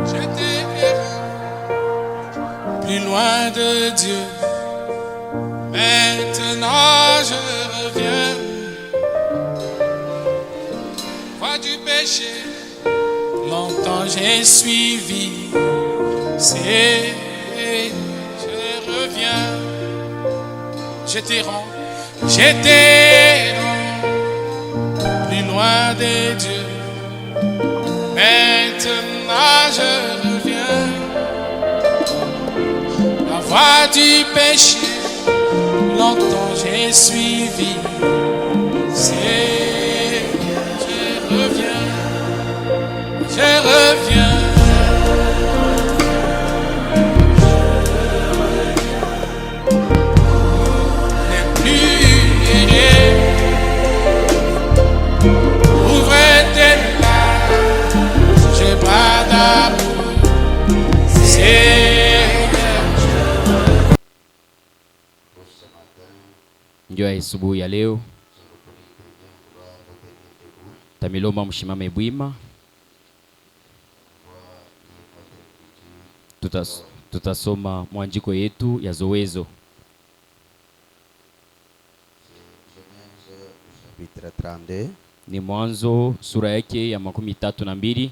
J'étais plus loin de Dieu. Maintenant je reviens. Voie du péché, longtemps j'ai suivi. C'est, je reviens. J'étais rond, plus loin de Dieu. Maintenant je reviens. La voie du péché, longtemps j'ai suivi. C'est, je reviens, je reviens. Ne plus errer. Ouvrez tes larmes, j'ai pas d'amour. Ndio asubuhi ya leo tamilomba mshimame bwima. Tutasoma mwanjiko yetu ya zowezo. Ni Mwanzo sura yake ya 32.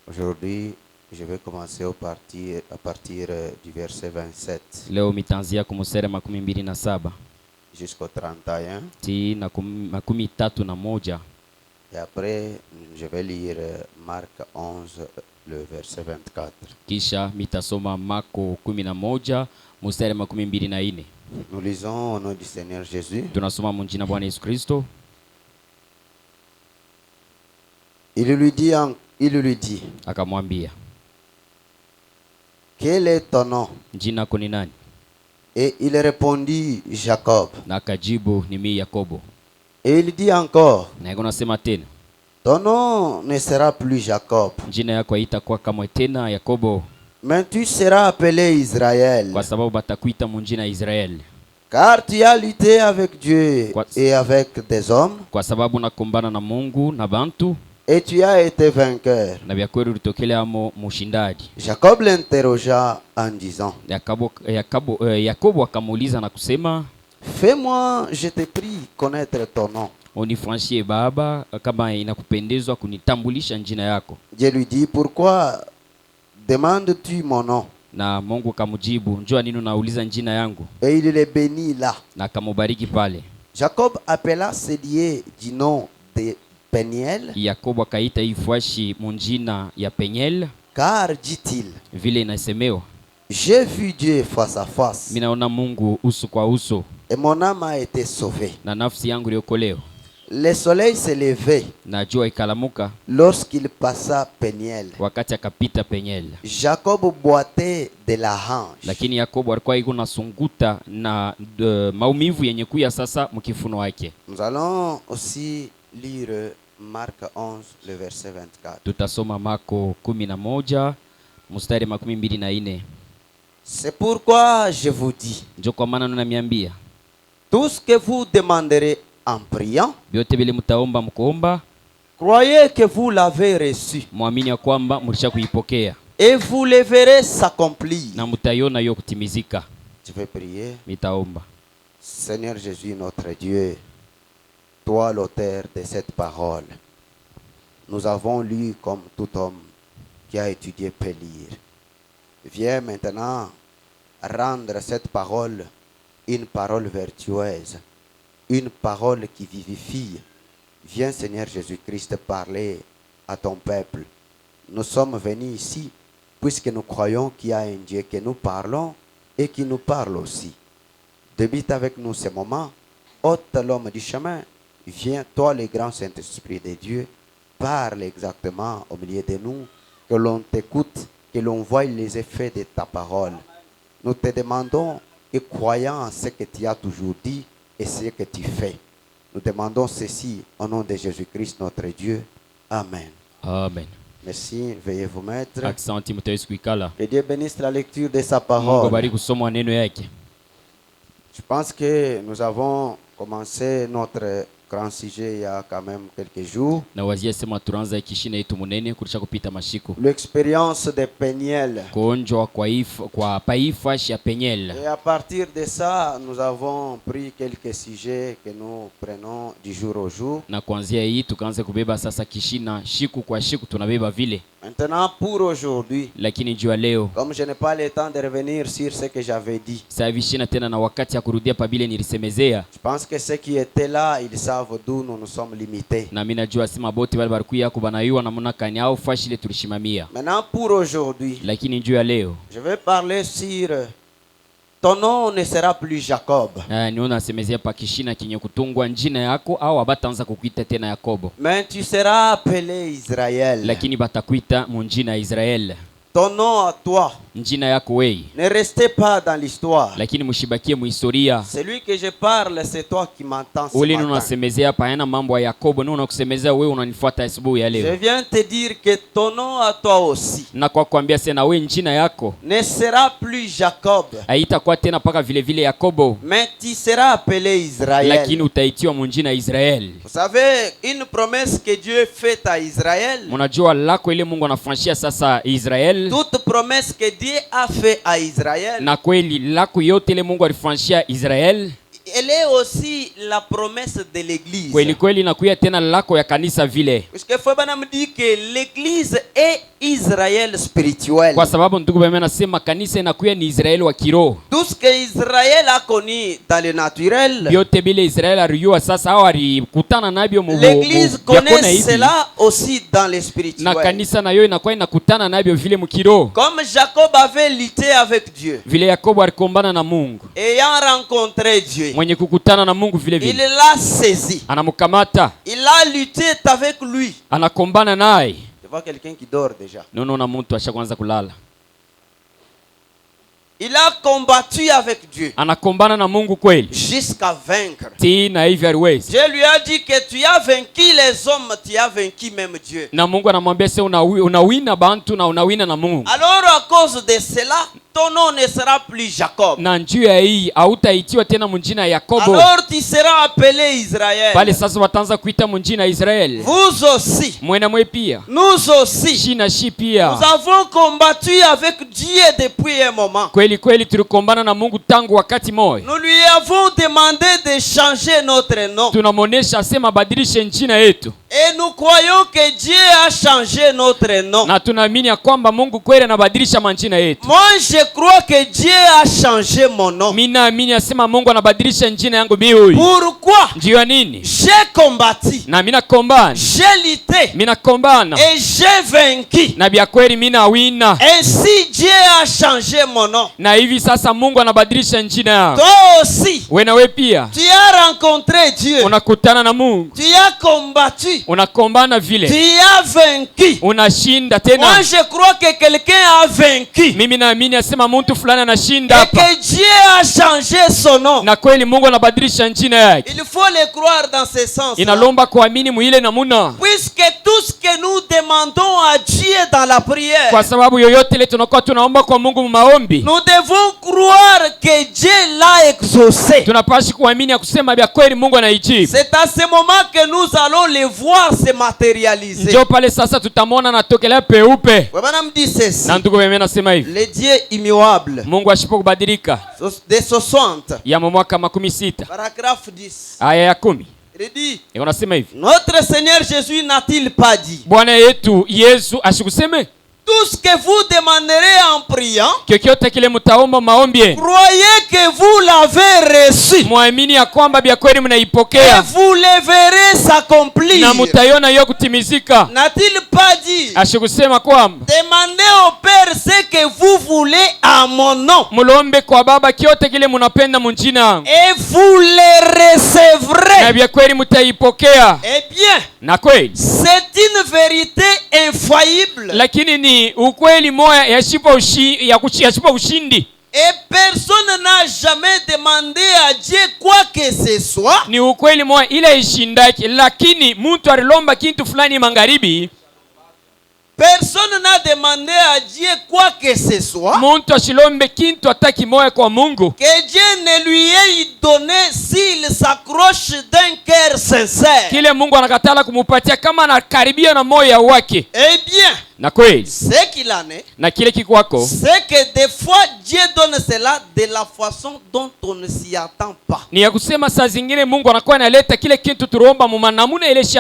Aujourd'hui, je vais commencer à partir du verset 27 Leo mitanzia kumsere 27 jusqu'au 31. ti na 31. Et après, je vais lire Marc 11, le verset 24. Kisha mitasoma Marko 11 mstari 24. Nous lisons au nom du Seigneur Jésus. Tunasoma mjina Bwana Yesu Kristo. Il lui dit, Akamwambia, quel est ton nom? jina lako ni nani? Et il répondit, Jacob. Na akajibu, ni mimi Yakobo. Et il dit encore, Na yeye anasema tena, ton nom ne sera plus Jacob, jina yako haitakuwa kama tena Yakobo, mais tu seras appelé Israël, kwa sababu batakuita mjina Israeli, car tu as lutté avec Dieu et avec des hommes, kwa sababu nakumbana na Mungu na bantu, et tu as été vainqueur. na vya kweli ulitokelea mo mushindaji. Jacob l'interrogea en disant, Yakobo akamuuliza na kusema, fais-moi, je te prie, connaître ton nom. unifranchie baba, kama inakupendezwa kunitambulisha jina yako. Dieu lui dit, pourquoi demandes-tu mon nom? Na Mungu akamjibu, njoo nini unauliza jina yangu? Et il les bénit là. Na akamubariki pale. Jacob appela ce lieu du nom de Peniel, Yakobo akaita ifwashi munjina ya Peniel, car dit-il, vile inasemewa, j'ai vu Dieu face à face, minaona Mungu uso kwa uso, et mon âme a été sauvée. na nafsi yangu iliokolewa. Le soleil s'est levé Na jua ikalamuka lorsqu'il passa Peniel. wakati akapita Peniel. Jacob boitait de la hanche. Lakini Yakobo alikuwa iko nasunguta na maumivu yenye kuya sasa mkifuno wake. Nous allons aussi lire Marc 11, le verset 24. Tutasoma Marko 11 mstari 24. C'est pourquoi je vous dis, Njo kwa maana naniambia, tout ce que vous demanderez en priant, vyote vile mtaomba mkoomba, croyez que vous l'avez reçu, muamini ya kwamba mlisha kuipokea, et vous le verrez s'accomplir. na mtaiona hiyo kutimizika. Je vais prier. Mitaomba. Seigneur Jésus, notre Dieu, toi l'auteur de cette parole, nous avons lu comme tout homme qui a étudié peut lire. Viens maintenant rendre cette parole une parole vertueuse, une parole qui vivifie. Viens Seigneur Jésus-Christ parler à ton peuple. Nous sommes venus ici puisque nous croyons qu'il y a un Dieu que nous parlons et qui nous parle aussi. Débite avec nous ce moment, ôte l'homme du chemin, viens toi le grand Saint-Esprit de Dieu, parle exactement au milieu de nous, que l'on t'écoute, que l'on voie les effets de ta parole. Nous te demandons et croyant en ce que tu as toujours dit et ce que tu fais. Nous demandons ceci au nom de Jésus-Christ notre Dieu. Amen. Amen. Merci, veuillez vous mettre. Asante, mtaweza kuikala. Que Dieu bénisse la lecture de sa Mungu parole. abariki kusoma neno yake. Je pense que nous avons commencé notre grand sujet il y a quand même quelques jours. na wazia sema turanza ikishina yetu munene kulisha kupita mashiku L'expérience de Peniel. kuonjwa kwa paifash ya Peniel. Et à partir de ça, nous avons pris quelques sujets que nous prenons du jour au jour. Na kuanzia hii tukaanza kubeba sasa kishina shiku kwa shiku tunabeba vile. Maintenant, pour aujourd'hui, Lakini jua leo comme je n'ai pas le temps de revenir sur ce que j'avais dit, sasa hivi shina tena na wakati ya kurudia pa bile nilisemezea, je pense que ceux qui étaient là, ils savent d'où nous nous sommes limités. na mimi najua sima boti wale barikuya kubanayua namna kani au fashile tulishimamia. Maintenant, pour aujourd'hui, Lakini jua leo je vais parler sur ton nom ne sera plus Jacob, niona semezea pa kishina kinye kutungwa njina yako au abatanza kukuita tena Yakobo, mais tu seras appelé Israël. lakini batakuita munjina ya Israel. Ton nom à toi, Njina yako wei, ne restez pas dans l'histoire. lakini mushibakie muhistoria. Celui que je parle, c'est toi qui m'entends ce Uli matin. unasemezea paena mambo ya Yakobo, na unakusemezea wewe unanifuata asubuhi ya Je leo. viens te dire que ton nom à toi aussi Na kwa kuambia sena we njina yako ne sera plus Jacob, haitakuwa tena paka vile vile Yakobo, mais tu seras appelé Israël. lakini utaitiwa munjina Israel. Vous savez, une promesse que Dieu fait à Israël, Munajua lako ile Mungu anafanyia sasa Israel, toute promesse que Dieu a fait à Israël, na kweli lako yote ile Mungu alifanyia Israel, elle est aussi la promesse de l'église. kweli kweli nakuya tena lako ya kanisa vile. Puisque Fabana me dit que l'église est Israël spirituel. Kwa sababu ndugu bwana nasema kanisa inakuya ni Israeli wa kiroho. Tout ce que Israël a connu dans le naturel, Yote bile Israeli aliyua sasa au alikutana nabyo mu l'église connaît cela aussi dans le spirituel. na kanisa nayo inakuwa inakutana nabyo vile mu kiroho. Comme Jacob avait lutté avec Dieu, Vile Yakobo alikombana na Mungu, ayant rencontré Dieu, mwenye kukutana na Mungu vile il vile l'a saisi, anamkamata, il a lutté avec lui. anakombana naye. Je vois quelqu'un qui dort déjà. Nono na mtu ashaanza kulala, Il a combattu avec Dieu anakombana na Mungu kweli jusqu'à vaincre. ti na hivi aliwezi, Dieu lui a dit que tu as vaincu les hommes, tu as vaincu même Dieu. na Mungu anamwambia sasa unawina bantu na unawina na Mungu, Alors à cause de cela, ton nom ne sera plus Jacob. na njuu ya hii hautaitiwa tena munjina Yakobo, Alors tu seras appelé Israël. bali sasa wataanza kuita munjina Israeli. Vous aussi, Mwena mwe pia nous aussi, shina shi nous pia avons combattu avec Dieu depuis un moment. kweli kweli, tulikombana na Mungu tangu wakati moyo. Nous lui avons demandé de changer notre nom. Tunamonesha asema badilishe njina yetu, Et nous croyons que Dieu a changé notre nom. na tunaamini ya kwamba Mungu kweli anabadilisha manjina yetu. Moi, je crois que Dieu a changé mon nom. Mimi naamini asema Mungu anabadilisha njina yangu mimi. Pourquoi? Ndio nini? J'ai combattu, Na mimi nakombana, j'ai lutté mimi nakombana et j'ai vaincu. na bia kweli mimi nawina, Ainsi, Dieu a changé mon nom. na hivi sasa Mungu anabadilisha njina yangu. Toi aussi, Wewe na wewe pia tu as rencontré Dieu. unakutana na Mungu, Tu as combattu. unakombana vile, Tu as vaincu. unashinda Moi, tena. je crois que quelqu'un a vaincu. Mimi naamini asema mtu fulani anashinda Et hapa, que Dieu a changé son nom. na kweli Mungu anabadilisha njina yake. Il faut le croire dans ce sens. Inalomba kuamini muile namuna, Puisque tout ce que nous demandons à Dieu dans la prière, kwa sababu yoyote ile tunakuwa tunaomba kwa Mungu mu maombi, nous devons croire que Dieu l'a exaucé. tunapashi kuamini ya kusema bia kweli Mungu anaijibu. C'est à ce moment que nous allons le voir se matérialiser. Ndio pale sasa tutamwona natokelea peupe. Bwana me dit ceci. Na ndugu mimi nasema hivi, Le Dieu immuable. Mungu asipo kubadilika. De 60. Ya mwaka 16 Paragraphe 10. aya ya 10 Il dit, unasema hivi, notre Seigneur Jésus n'a-t-il pas dit, Bwana yetu Yesu asikuseme tout ce que vous demanderez en priant, kyokyote kile mtaomba maombi, croyez que vous l'avez reçu muamini ya kwamba bia kweli et mnaipokea vous le verrez s'accomplir. na mutaiona hiyo kutimizika. N'a-t-il pas dit, Asikusema kwamba demandez au Père ce que vous voulez à mon nom mulombe kwa Baba kyote kile munapenda munjina yangu, et vous le na recevrez. bia kweli mutaipokea. Eh bien, Na kweli c'est une vérité infaillible lakini ni ukweli moya yashipa ushindi. et personne n'a jamais demandé à Dieu quoi que ce soit Ni ukweli moya ile ishindaki, lakini mtu alilomba kitu fulani magharibi Personne n'a demandé à Dieu quoi que ce soit. muntu ashilombe kintu hata kimoya kwa Mungu Que Dieu ne lui ait donné s'il s'accroche d'un cœur sincère. kile Mungu anakatala kumupatia kama anakaribia na moyo wake. Eh bien, Na kweli ce qu'il en est, na kile kikwako c'est que des fois Dieu donne cela de la façon dont on ne s'y attend pas. ni ya kusema saa zingine Mungu anakuwa analeta kile kintu tuliomba mumanamuna ile shi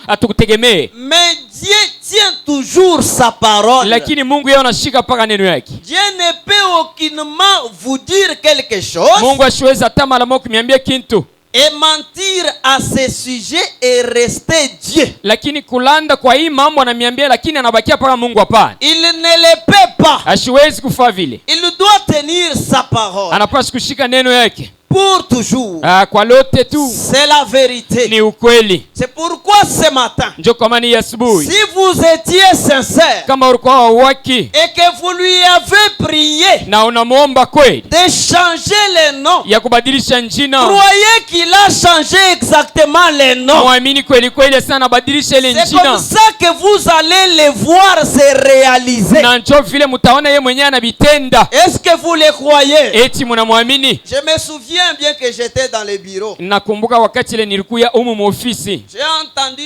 atukutegemee, Mais Dieu tient toujours sa parole. lakini Mungu yeye anashika paka neno yake. Dieu ne peut aucunement vous dire quelque chose Mungu ashiweza hata mara moja kuniambia kintu et mentir à ce sujet et rester Dieu. lakini kulanda kwa hii mambo ananiambia, lakini anabakia paka Mungu. Hapana, Il ne le peut pas. ashiwezi kufaa vile. Il doit tenir sa parole Anapaswa kushika neno yake pour toujours. kwa lote tu. C'est la vérité. Ni ukweli. C'est pourquoi ce matin, Njo kama ni asubuhi, si vous étiez sincère kama ulikuwa waki et que vous lui avez prié na unamuomba kweli de changer le nom, ya kubadilisha njina, croyez qu'il a changé exactement le nom. muamini kweli kweli sana badilisha ile C'est comme njina, ça que vous allez le voir se réaliser. na njo vile mutaona yeye mwenyewe anabitenda. Est-ce que vous le croyez? Eti mnamwamini? Je me souviens bien que j'étais dans le bureau. Nakumbuka wakati ile nilikuya umu muofisi J'ai entendu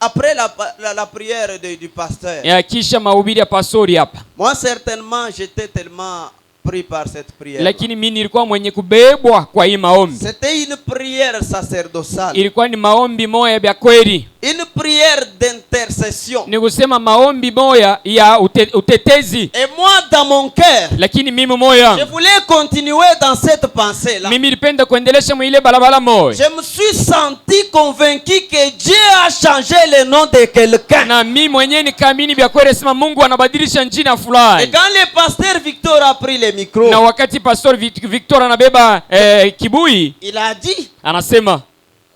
après la prière du pasteur. ya kisha mahubiri ya pastori hapa, Moi certainement j'étais tellement pris par cette prière. lakini mimi nilikuwa mwenye kubebwa kwa hii maombi. C'était une prière sacerdotale. Ilikuwa ni maombi moya ya kweli, Une prière d'intercession. ni kusema maombi moya ya utetezi. Et moi dans mon cœur, Lakini mimi moya je voulais continuer dans cette pensée-là. mimi nilipenda kuendelesha mwile barabara moya, Je me suis senti convaincu que Dieu a changé le nom de quelqu'un. na mimi mwenyewe nikaamini vya kweli sema Mungu anabadilisha njina Et fulani. quand le pasteur Victor a pris le micro, Na wakati pastor Victor anabeba kibui, il a dit, anasema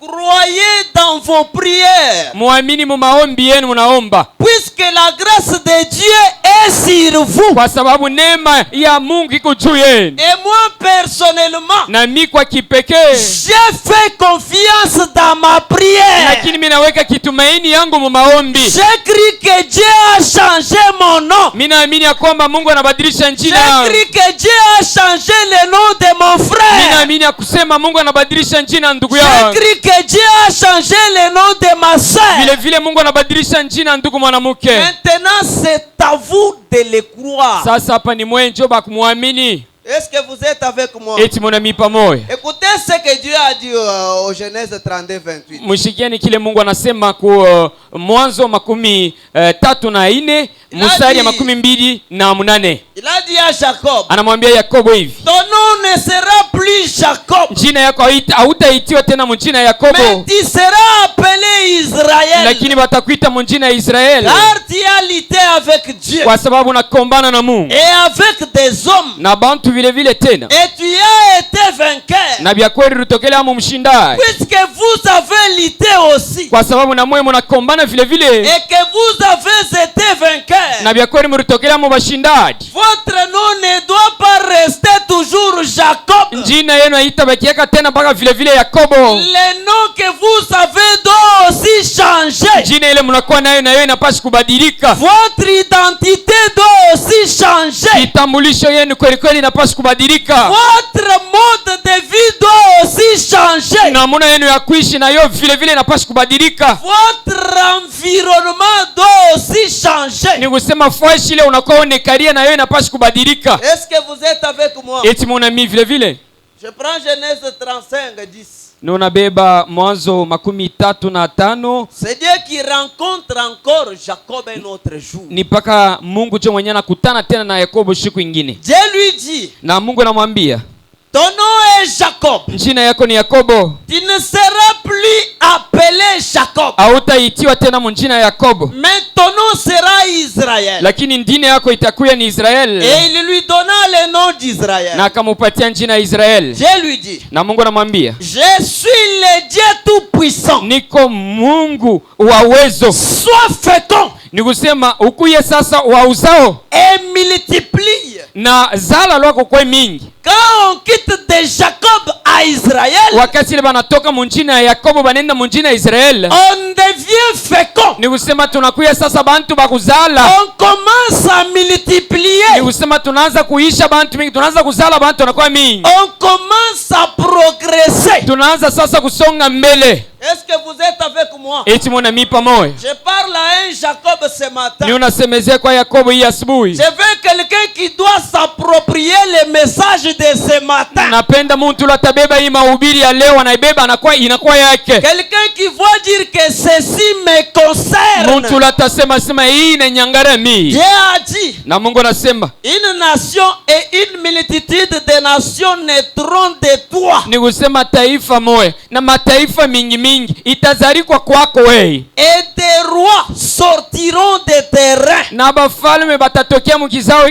croyez dans vos prières, muamini mu maombi yenu munaomba, puisque la grâce de Dieu est sur vous. kwa sababu neema ya Mungu iko juu yenu. Et moi personnellement, Na mimi kwa kipekee, j'ai fait confiance dans ma prière. lakini mimi naweka kitumaini yangu mu maombi. J'ai cru que Dieu a changé mon nom. Mimi naamini ya kwamba Mungu anabadilisha J'ai njina yangu. cru que Dieu a changé le nom de mon Mimi frère. naamini ya kusema Mungu anabadilisha njina ndugu J'ai yangu. cru que Dieu a changé le nom de ma Vile soeur. vile Mungu anabadilisha njina ndugu mwanamke. Maintenant, c'est à vous de le croire. Sasa hapa ni mwe njo bakumwamini. Est-ce que vous êtes avec moi? Eti mnami pamoja. Écoutez ce que Dieu a dit au Genèse 32:28. Mshikieni kile Mungu anasema ku Mwanzo 34 mstari ya 28. Il a dit à Jacob, Anamwambia Yakobo hivi, ton nom ne sera plus Jacob, jina yako hautaitiwa tena mjina mais Yakobo, tu seras appelé Israël, lakini watakuita mjina Israeli, car tu as lutté avec Dieu kwa sababu nakombana na Mungu et avec des hommes, na bantu vile vile tena, et tu as été vainqueur, na vya kweli rutokele amu mshindaji, puisque vous avez lutté aussi, kwa sababu na mwe mnakombana vile vile, et que vous avez été vainqueur. na vya kweli mrutokele amu bashindaji. Votre nom ne doit pas rester toujours Jacob. Njina yenu haitabakiaka tena mpaka vile vile Yakobo. Le nom que vous avez doit aussi changer. Jina ile mnakuwa nayo inapaswa kubadilika. Votre identité doit aussi changer. Kitambulisho yenu kweli kweli inapaswa kubadilika. Votre mode de vie doit aussi changer. Namna yenu ya kuishi nayo vile vile inapaswa kubadilika. Votre environnement doit aussi changer. Ni kusema fresh ile unakuwa unekalia nayo inapaswa kubadilika. Est-ce que vous êtes avec moi? Eti muna mimi vile vile. Je prends Genèse 35:10. Nunabeba Mwanzo 35. C'est Dieu qui rencontre encore Jacob un autre jour. Ni paka Mungu je mwenyewe anakutana tena na Yakobo siku nyingine. Dieu lui dit, Na Mungu anamwambia, ton nom est Jacob. jina yako ni Yakobo. Tu ne seras plus appelé Jacob, Hautaitiwa tena mjina Yakobo, mais ton nom sera Israël. lakini ndine yako itakuwa ni Israeli. Et il lui donna le nom d'Israël. Na akamupatia jina Israeli. Dieu lui dit, Na Mungu anamwambia, je suis le Dieu tout-puissant. niko Mungu wa uwezo. Sois fécond Ni kusema ukuye sasa wa uzao et multiplie na zala lwako kwe mingi. Quand on quitte de Jacob à Israël, Wakati ile banatoka munjina ya Yakobo banenda munjina ya Israel, on devient fécond. ni kusema tunakuya sasa bantu bakuzala. On commence à multiplier. Ni kusema tunaanza kuisha bantu mingi, tunaanza kuzala bantu wanakuwa mingi. On commence à progresser. Tunaanza sasa kusonga mbele. Est-ce que vous êtes avec moi? Eti mwana mi pamoja. Je parle à un Jacob ce matin. Ni unasemezea kwa Yakobo hii asubuhi. Je veux quelqu'un qui doit s'approprier le message de ce matin. Napenda mtu atabeba hii mahubiri ya leo, anaibeba inakuwa yake. Quelqu'un qui va dire que ceci me concerne. Mtu atasema sema hii inanyangara mimi. Dieu a dit, Na Mungu anasema, une nation et une multitude de nations naîtront de toi. ni kusema taifa moja na mataifa mingi mingi itazarikwa kwako wewe. Et des rois sortiront de tes reins. Na bafalme batatokea mukizao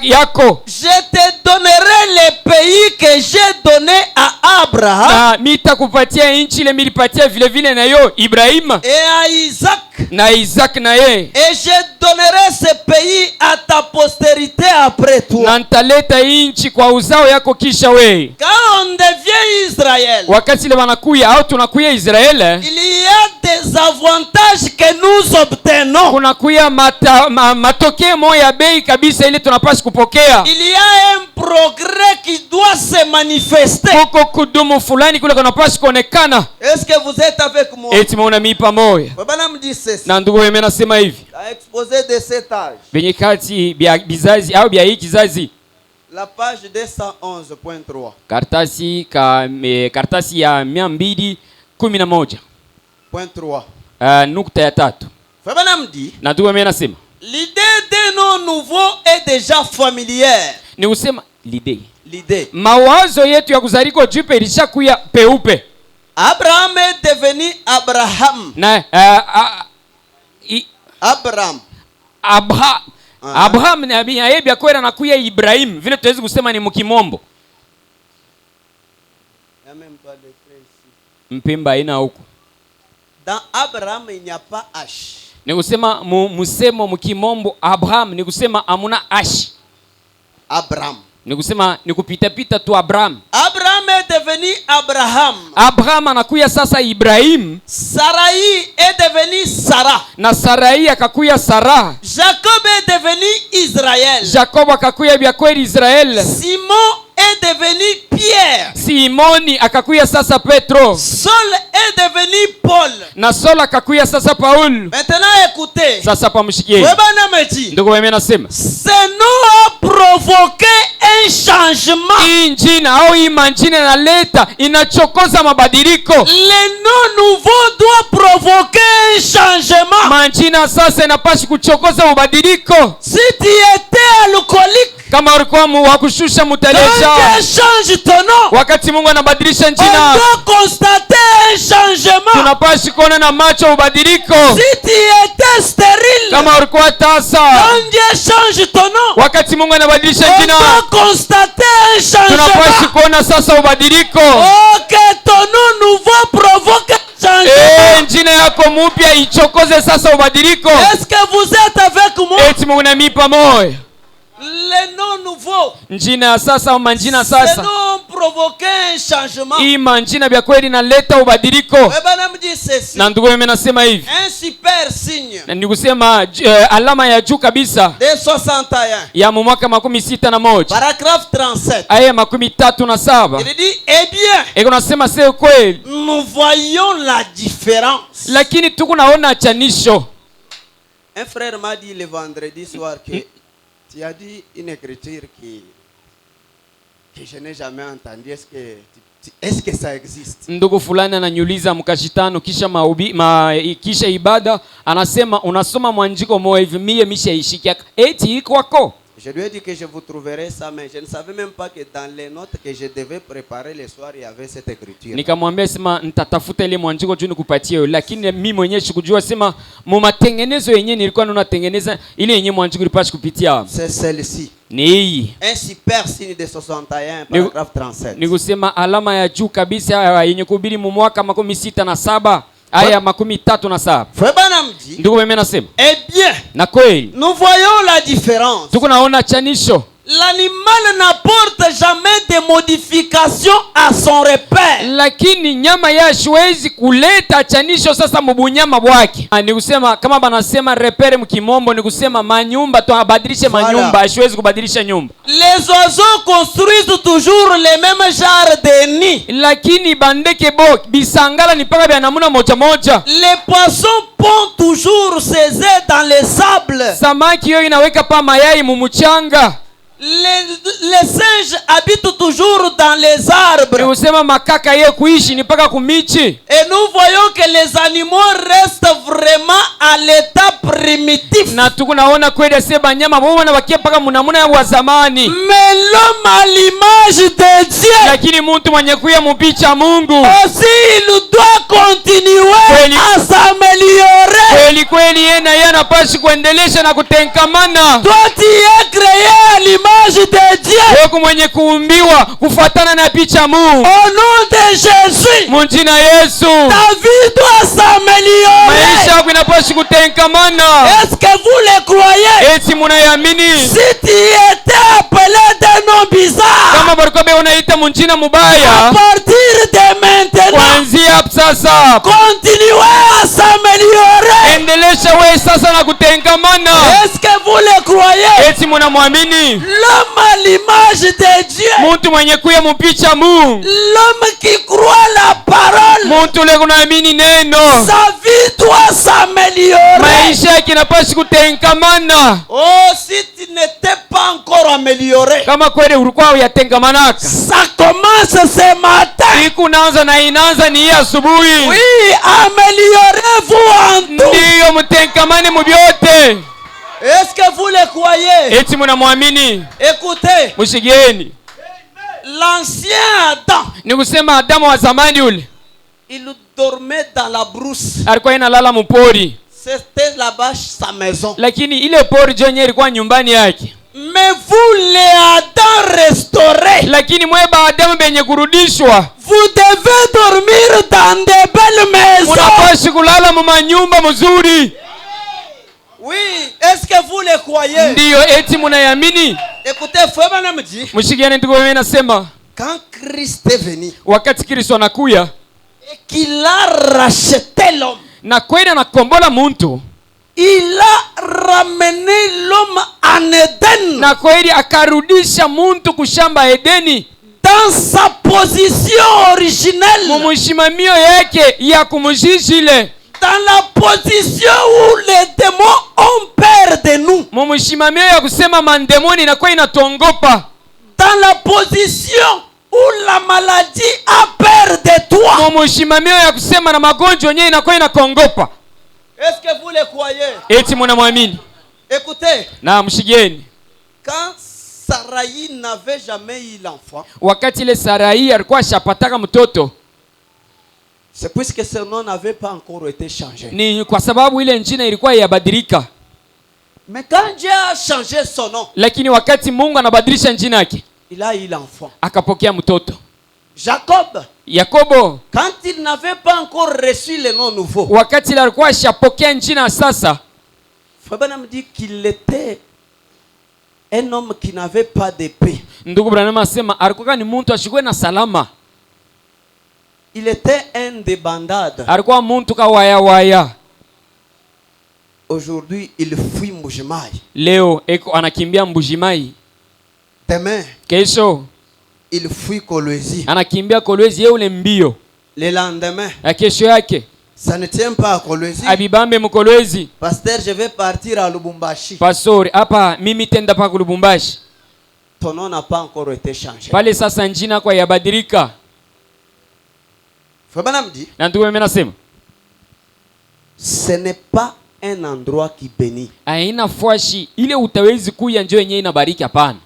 yako. Je te donnerai le pays que j'ai donné à Abraham Na mitakupatia nchi ile milipatia vile vile na yo Ibrahim et à Isaac. na Isaac na ye. Et je donnerai ce pays à ta postérité après toi. Na nitaleta nchi kwa uzao yako kisha wewe. Quand on devient Israël, Wakati ile wanakuya au tunakuya Israel, il y a des avantages que nous obtenons. kunakuya matokeo moja ya bei kabisa ile tunapaswa kupokea. Il y a un progrès qui doit se manifester. Kuko kudumu fulani kule kunapaswa kuonekana. Est-ce que vous êtes avec moi? Eti maona mi pamoja. Baba me dit ceci. Na ndugu wewe nasema hivi. La exposé de cet âge. Benye kati bya bizazi au bya hii kizazi. La page 211.3. Kartasi ya 211. Point 3. Nukta ya 3. Baba me dit, Na ndugu wewe nasema. l'idée d'un nom nouveau est déjà familière. Ni kusema L'idée. mawazo yetu ya kuzariko jupe ilishakuya peupe. Abraham est devenu Abraham. Na Abraham na yeye kwenda na kuya Ibrahim vile tuwezi kusema ni mkimombo. Mpemba ina huko. Dans Abraham il n'y a pas H. Ni kusema musemo mkimombo Abraham ni kusema amuna H. Abraham. Ni kusema ni kupita pita tu Abraham. Abraham est devenu Abraham. Abraham anakuya sasa Ibrahim. Sarai est devenu Sarah. Na Sarai akakuya Sarah. Jacob est devenu Israël. Jacob akakuya bya kweli Israel. Simon est devenu Pierre. Simoni akakuya sasa Petro. Saul est devenu Paul. Na Saul akakuya sasa Paul. Maintenant écoutez. Sasa pamshikie. Ndugu wewe nasema. Ce nom a provoqué un changement. Hii njina au hii manjina inaleta inachokoza mabadiliko. Le nom nouveau doit provoquer un changement. Manjina sasa inapaswa kuchokoza mabadiliko. Si tu étais alcoolique, kama ulikuwa wa kushusha mutaleja, change ton nom. Wakati Mungu anabadilisha On njina, doit constater un changement. tunapaswa kuona na macho ubadiliko. Si tu étais stérile, kama ulikuwa tasa, quand Dieu change ton nom, wakati Mungu anabadilisha on njina, doit constater un tunapaswa changement. kuona sasa ubadiliko. Oh, que ton nom nouveau provoque un changement. Njina yako mpya ichokoze sasa ubadiliko. Est-ce que vous êtes avec moi? Eti Mungu na mimi pamoja. Le nom nouveau, Njina sasa au manjina ce sasa, nom provoquait un changement. hii manjina vya kweli inaleta ubadiliko. Na ndugu mimi nasema hivi, Un super signe na ni kusema alama ya juu kabisa de 61 ya mwaka 61, paragraphe 37. aya 37. Il dit, eh bien, Eko nasema sio kweli, nous voyons la différence. lakini tuko naona chanisho. Un frère m'a dit le vendredi soir que tu as dit une écriture que je n'ai jamais entendue. Est-ce que ça existe? Ndugu fulani ananiuliza mkashitano kisha ibada, anasema unasoma mwanjiko moja hivi, mie mishaishikia eti iko wako. Je lui ai dit que je vous trouverai ça, mais je ne savais même pas que dans les notes que je devais préparer le soir, il y avait cette écriture. Nikamwambia sema nitatafuta ile mwanjiko juu nikupatie hiyo, lakini mimi mwenyewe sikujua sema mu matengenezo yenyewe nilikuwa natengeneza ile yenyewe mwanjiko ilipaswa kupitia. C'est celle-ci. Ni hii. Un super signe de 61 paragraphe 37. Ni kusema alama ya juu kabisa yenye kuhubiri mu mwaka 67 aya 37. Frère Ndugu mimi nasema, eh bien, na kweli nous voyons la différence. tuko naona chanisho. L'animal n'apporte jamais de modifications à son repère. lakini nyama ya haiwezi kuleta chanisho sasa mubunyama bwake. Ni kusema kama banasema repere mkimombo, ni kusema manyumba tu abadilishe manyumba, haiwezi kubadilisha nyumba. Les oiseaux construisent toujours les mêmes genres de nids. Lakini bandeke bo bisangala ni paka bya namuna moja moja. Les poissons pondent toujours ses œufs dans les sables. Samaki yo inaweka pa mayai mumuchanga. Les singes habitent toujours dans les Ni arbres. kusema makaka ye kuishi ni paka kumichi. Et nous voyons que les animaux restent vraiment à l'état primitif. Na tukunaona kweli se banyama bo bana bakie paka munamuna wa zamani. Mais l'homme à l'image de Dieu, Lakini mtu mwenye kuya mupicha Mungu aussi il doit continuer Kweli. à s'améliorer. kweli yeye na yeye anapashi kuendelesha na kutenkamana. Toi tu es créé à l'image de Dieu. Wewe mwenye kuumbiwa kufuatana na picha Mungu. Au nom de Jésus, Munjina Yesu. ta vie doit s'améliorer. Maisha yako inapashi kutenkamana. Est-ce que vous le croyez? Eti munayamini? Si tu étais appelé d'un nom bizarre, Kama barikobe unaita munjina à mubaya, partir de maintenant, kuanzia sasa continuez à s'améliorer. endelesha wewe sasa na kutenkamana. Est-ce que vous le croyez? Eti munamwamini? L'homme à l'image de Dieu, Mtu mwenye kuya mupicha Mungu, l'homme qui croit la parole, mtu ule kunaamini neno, sa vie doit s'améliorer. maisha yake inapashi kutenkamana. Oh, si tu n'étais pas encore amélioré, Kama kweli ulikuwa uyatengamanaka, ça commence ce matin. siku naanza na inaanza ni hii asubuhi. Oui, améliorez-vous en tout. Ndiyo mtenkamane mubyote. Est-ce que vous le croyez? Eti munamwamini? Écoutez, Mushigieni. l'ancien Adam, Ni kusema Adamu wa zamani ule il dormait dans la brousse. alikuwa inalala mupori, C'était là-bas sa maison. lakini ile pori jonye ilikuwa nyumbani yake. Mais vous, les Adam restaurés, Lakini mwe Adamu benye kurudishwa, vous devez dormir dans de belles maisons. munapashi kulala mumanyumba mzuri. Oui, est-ce que vous le croyez? Ndiyo, eti munayamini? Écoutez, frère Branham dit, Mushigieni ndiko mimi nasema, quand Christ est venu wakati Kristo anakuya et qu'il a racheté l'homme, na kweli anakombola muntu, il a ramené l'homme en Éden, na kweli akarudisha muntu kushamba Edeni dans sa position originelle, mumushimamio yake ya kumujishile, dans la position où les démons ont peur de nous, mumushimamio ya kusema mandemoni inakuwa inatuongopa, dans la position où la maladie a peur de toi. mumushimamio ya kusema na magonjwa yenyewe inakuwa inakuongopa. Est-ce que vous le croyez? Eti munamwamini? Écoutez, Na mshigeni, quand Sarai n'avait jamais eu l'enfant, wakati ile Sarai alikuwa shapataka mtoto, c'est puisque son nom n'avait pas encore été changé. ni kwa sababu ile njina ilikuwa yabadilika. Mais quand Dieu a changé son nom, Lakini wakati Mungu anabadilisha njina yake, il a eu l'enfant. akapokea mtoto. Jacob, Yakobo quand il n'avait pas encore reçu le nom nouveau, wakati ile alikuwa shapokea njina sasa, Frère Branham dit qu'il était un homme qui n'avait pas d'épée. ndugu Branham asema alikuwa ni mtu ashikwe na salama, Il était un débandade. alikuwa mtu kawaya waya. Aujourd'hui, il fuit Mujimai. Leo eko anakimbia Mbujimai, Demain, kesho il fuit Kolwezi. anakimbia Kolwezi ye ule mbio, Le lendemain, na kesho yake ça ne tient pas à Kolwezi. abibambe mkolwezi. Pasteur, je vais partir à Lubumbashi. Pastori, hapa mimi tenda pa Lubumbashi. Ton nom n'a pas encore été changé. Pale sasa njina kwa yabadilika. Frère Branham dit, Na ndugu mimi nasema ce n'est pas un endroit qui bénit. haina fwashi ile utawezi kuya njoo yenyewe inabariki, hapana.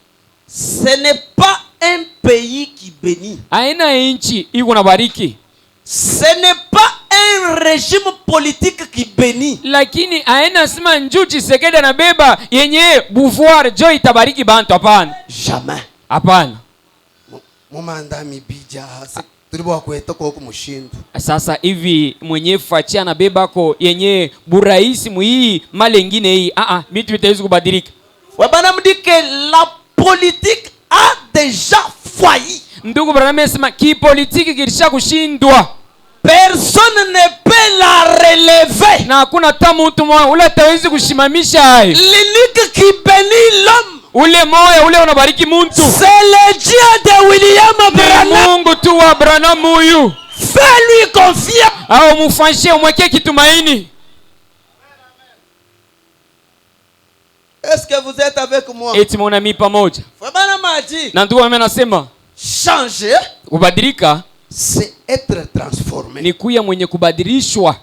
Ce n'est pas un pays qui bénit. Haina inchi iko nabariki, Ce n'est pas un régime politique qui bénit. lakini haina sima njuu Tshisekedi anabeba yenyewe pouvoir jo itabariki bantu, hapana. Jamais. Hapana. Mumanda mibija tulibo kweta kwa kumushindu. Sasa hivi mwenye fachi anabeba ko yenye buraisi muhii male ngine hii, vitu vitaweza kubadilika. Wabana mdike la politique a déjà failli. Ndugu Branham anasema kipolitiki kilisha kushindwa. Personne ne peut la relever. Na hakuna hata mtu mmoja ule atawezi kushimamisha hayo. L'unique qui bénit l'homme, Ule moyo ule unabariki mtu. c'est le Dieu de William Branham. Mungu tu wa Branham huyu. Fais-lui confiance. Au mufanyie umwekee kitumaini. Est-ce que vous êtes avec moi? Eti mwana mi pamoja. Branham a dit, Na ndugu anasema changer, kubadilika c'est être transformé. ni kuya mwenye kubadilishwa.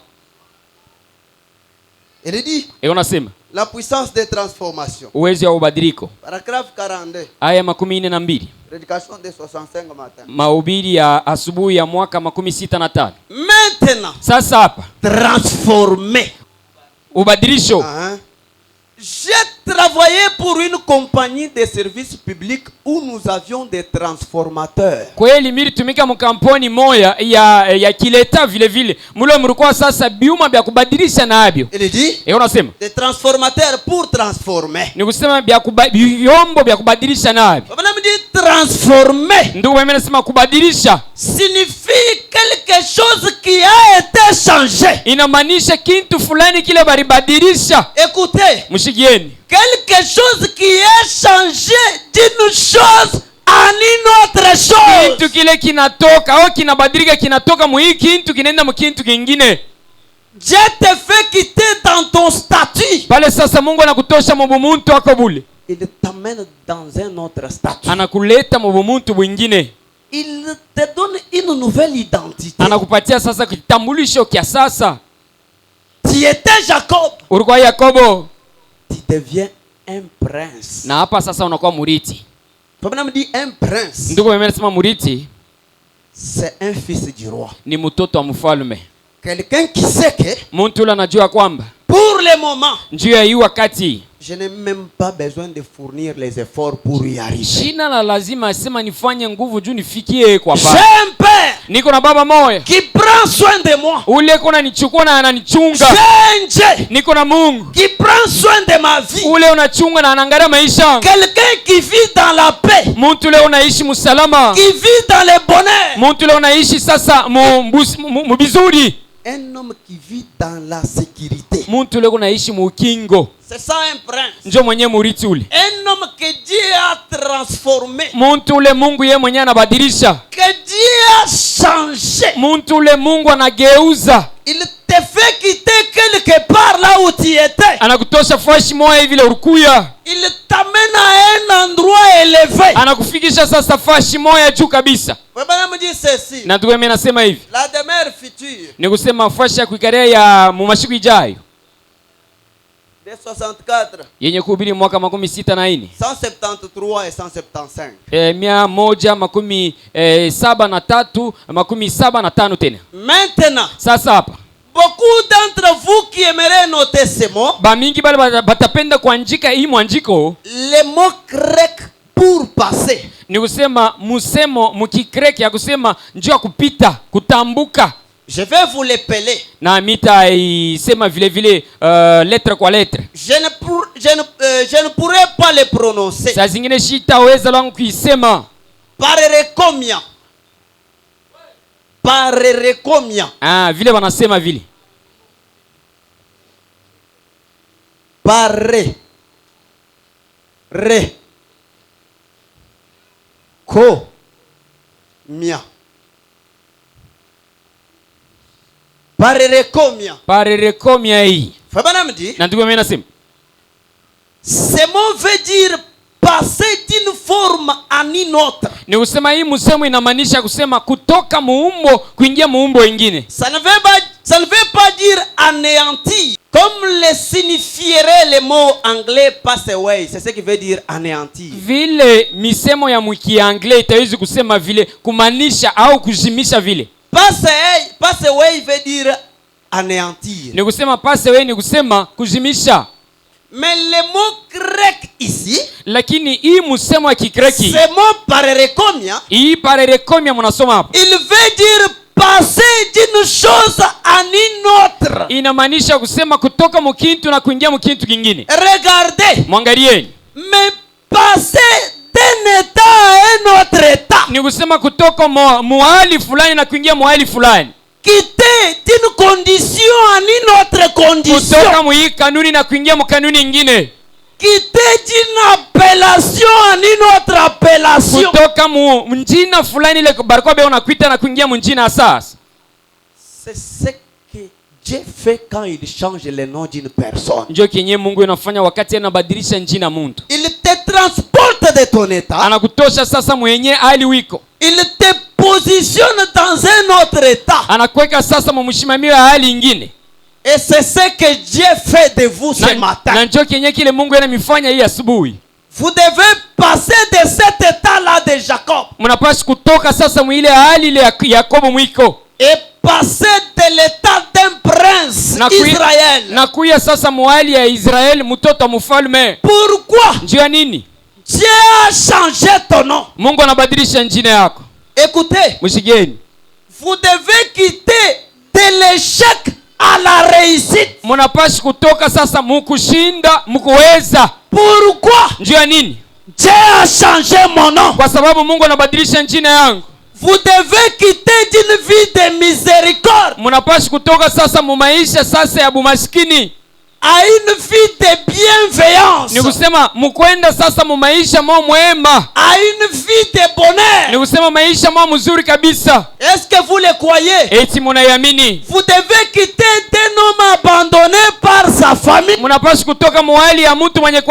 Il dit, Unasema la puissance de transformation. uwezo wa ubadiliko. Paragraphe 42. Aya 42. Prédication de 65 matin. Mahubiri ya asubuhi ya mwaka 65. Maintenant, Sasa hapa transformé. ubadilisho. J'ai travaillé pour une compagnie de services publics où nous avions des transformateurs. Kweli mimi tumika mkampuni moya ya kileta vile vile. Mlo mlikuwa sasa biuma vya kubadilisha navyo. Il dit, Unasema des transformateurs pour transformer. ni kusema vyombo vya kubadilisha navyo. On me dit transformer Ndugu mimi nasema kubadilisha signifie quelque chose qui a été changé. inamaanisha kitu fulani kile baribadilisha. Écoutez, Mshigieni. quelque chose qui est changé d'une chose en une autre chose. Kitu kile kinatoka au kinabadilika kinatoka mu hii kitu kinaenda mu kitu kingine. Dieu te fait quitter dans ton statut. Pale sasa Mungu anakutosha mu bumuntu wako bule. Il t'amène dans un autre statut. Anakuleta mu bumuntu bwingine. Il te donne une nouvelle identité. Anakupatia sasa kitambulisho kia sasa. Tu étais Jacob. Ulikuwa Yakobo. Tu deviens un prince. Na hapa sasa unakuwa muriti. Papa me dit un prince. Ndugu mimi nasema muriti C'est un fils du roi. ni mtoto wa mfalme. Quelqu'un qui sait que Mtu yule anajua kwamba pour le moment, njoo ya hii wakati je n'ai même pas besoin de fournir les efforts pour y arriver. shina la lazima asema nifanye nguvu juu nifikie kwa J'ai pale. un père Niko na baba moya qui prend soin de moi. ule kuna nichukua na ananichunga. J'ai un Dieu Niko na Mungu qui prend soin de ma vie. ule unachunga na anaangalia maisha. Quelqu'un qui vit dans la paix, Mtu ule unaishi msalama. qui vit dans le bonheur. Mtu ule unaishi sasa mu bizuri. Un homme qui vit dans la sécurité. Mtu ule unaishi mu kingo. C'est ça un prince. Njoo mwenye muriti ule. Un homme que Dieu a transformé. Mtu ule Mungu yeye mwenyewe anabadilisha. Que Dieu a changé. Mtu ule Mungu anageuza. Il te fait quitter quelque part là où tu étais. Anakutosha fashi moja hivi ile ulikuya. Il t'amène à un endroit élevé. Anakufikisha sasa fashi moja juu kabisa. Baba me dit ceci. Na ndugu mimi nasema hivi. La demeure future. Ni kusema fashi ya kuikaria ya mu mashiku ijayo. De 64. Yenye kuhubiri mwaka 64. 173 et 175. 173 tena. Maintenant, Sasa hapa beaucoup d'entre vous qui aimeraient noter ces mots, ba mingi bale batapenda kuandika hii mwandiko. les mots grecs pour passer. Ni kusema musemo mukikreki ya kusema njoo kupita kutambuka. Je vais vous l'épeler. Na mita isema vile vile lettre kwa lettre. Je ne pourrais pas les prononcer. Saa zingine shitaweza langu kuisema. Parerecomia. Parerecomia. Vile wanasema vile. Pare. Re. Ko. Mia. Parerecomia. Parerecomia hii. Fabana me dit, Na ndugu mimi nasema ce mot veut dire passer d'une forme en une autre. ni kusema hii msemo inamaanisha kusema kutoka muumbo kuingia muumbo wengine. Ça ne veut pas dire anéantir. Comme le signifierait le mot anglais pass away. C'est ce qui veut dire anéantir. Vile misemo ya mkianglais itawezi kusema vile kumaanisha au kuzimisha vile. Pass away veut dire anéantir. Ni kusema pass away ni kusema kuzimisha. Mais le mot grec ici, Lakini hii msemo wa Kigreki, ce mot parerecomia, hii parerecomia mnasoma hapo, il veut dire passer d'une chose en une autre. inamaanisha kusema kutoka mkintu na kuingia mkintu kingine. Regardez, Mwangalieni. mais passer un autre état. Ni kusema kutoka mahali fulani na kuingia mahali fulani. Quitter d'une condition en une autre condition. Kutoka mwi kanuni na kuingia mkanuni nyingine. Quitter d'une appellation en une autre appellation. Kutoka mjina fulani ile baraka beo unakuita na kuingia mjina sasa. C'est ce que Dieu fait quand il change le nom d'une personne. Ndio kenye Mungu anafanya wakati anabadilisha jina mtu. Il te transporte de ton état. Anakutosha sasa mwenye hali wiko. Il te positionne dans un autre état. Anakuweka sasa mumshimamio ya hali nyingine. Et c'est ce que Dieu fait de vous ce matin. Na ndio kenye kile Mungu anamifanya hii asubuhi. Vous devez passer de cet état-là de Jacob. Mnapaswa kutoka sasa mwile hali ile ya Yakobo mwiko. Et passer de l'état d'un prince Israël. Na kuya sasa mwali ya Israel mtoto wa mfalme. Pourquoi? Njia nini? Dieu a changé ton nom. Mungu anabadilisha jina yako. Écoutez. Mshigeni. Vous devez quitter de l'échec à la réussite. Mnapaswa kutoka sasa mkushinda mkuweza. Pourquoi? Njia nini? Dieu a changé mon nom. Kwa sababu Mungu anabadilisha jina yangu. Vous devez quitter d'une vie de miséricorde. Mnapaswa kutoka sasa mumaisha sasa ya bumaskini. À une vie de bienveillance. Ni kusema mkwenda sasa mumaisha mwema. À une vie de bonheur. Ni kusema maisha mzuri kabisa. Est-ce que vous le croyez? Eti mnayamini? Vous devez quitter d'un homme abandonné par sa famille. Mnapaswa kutoka mwali ya mtu mwenye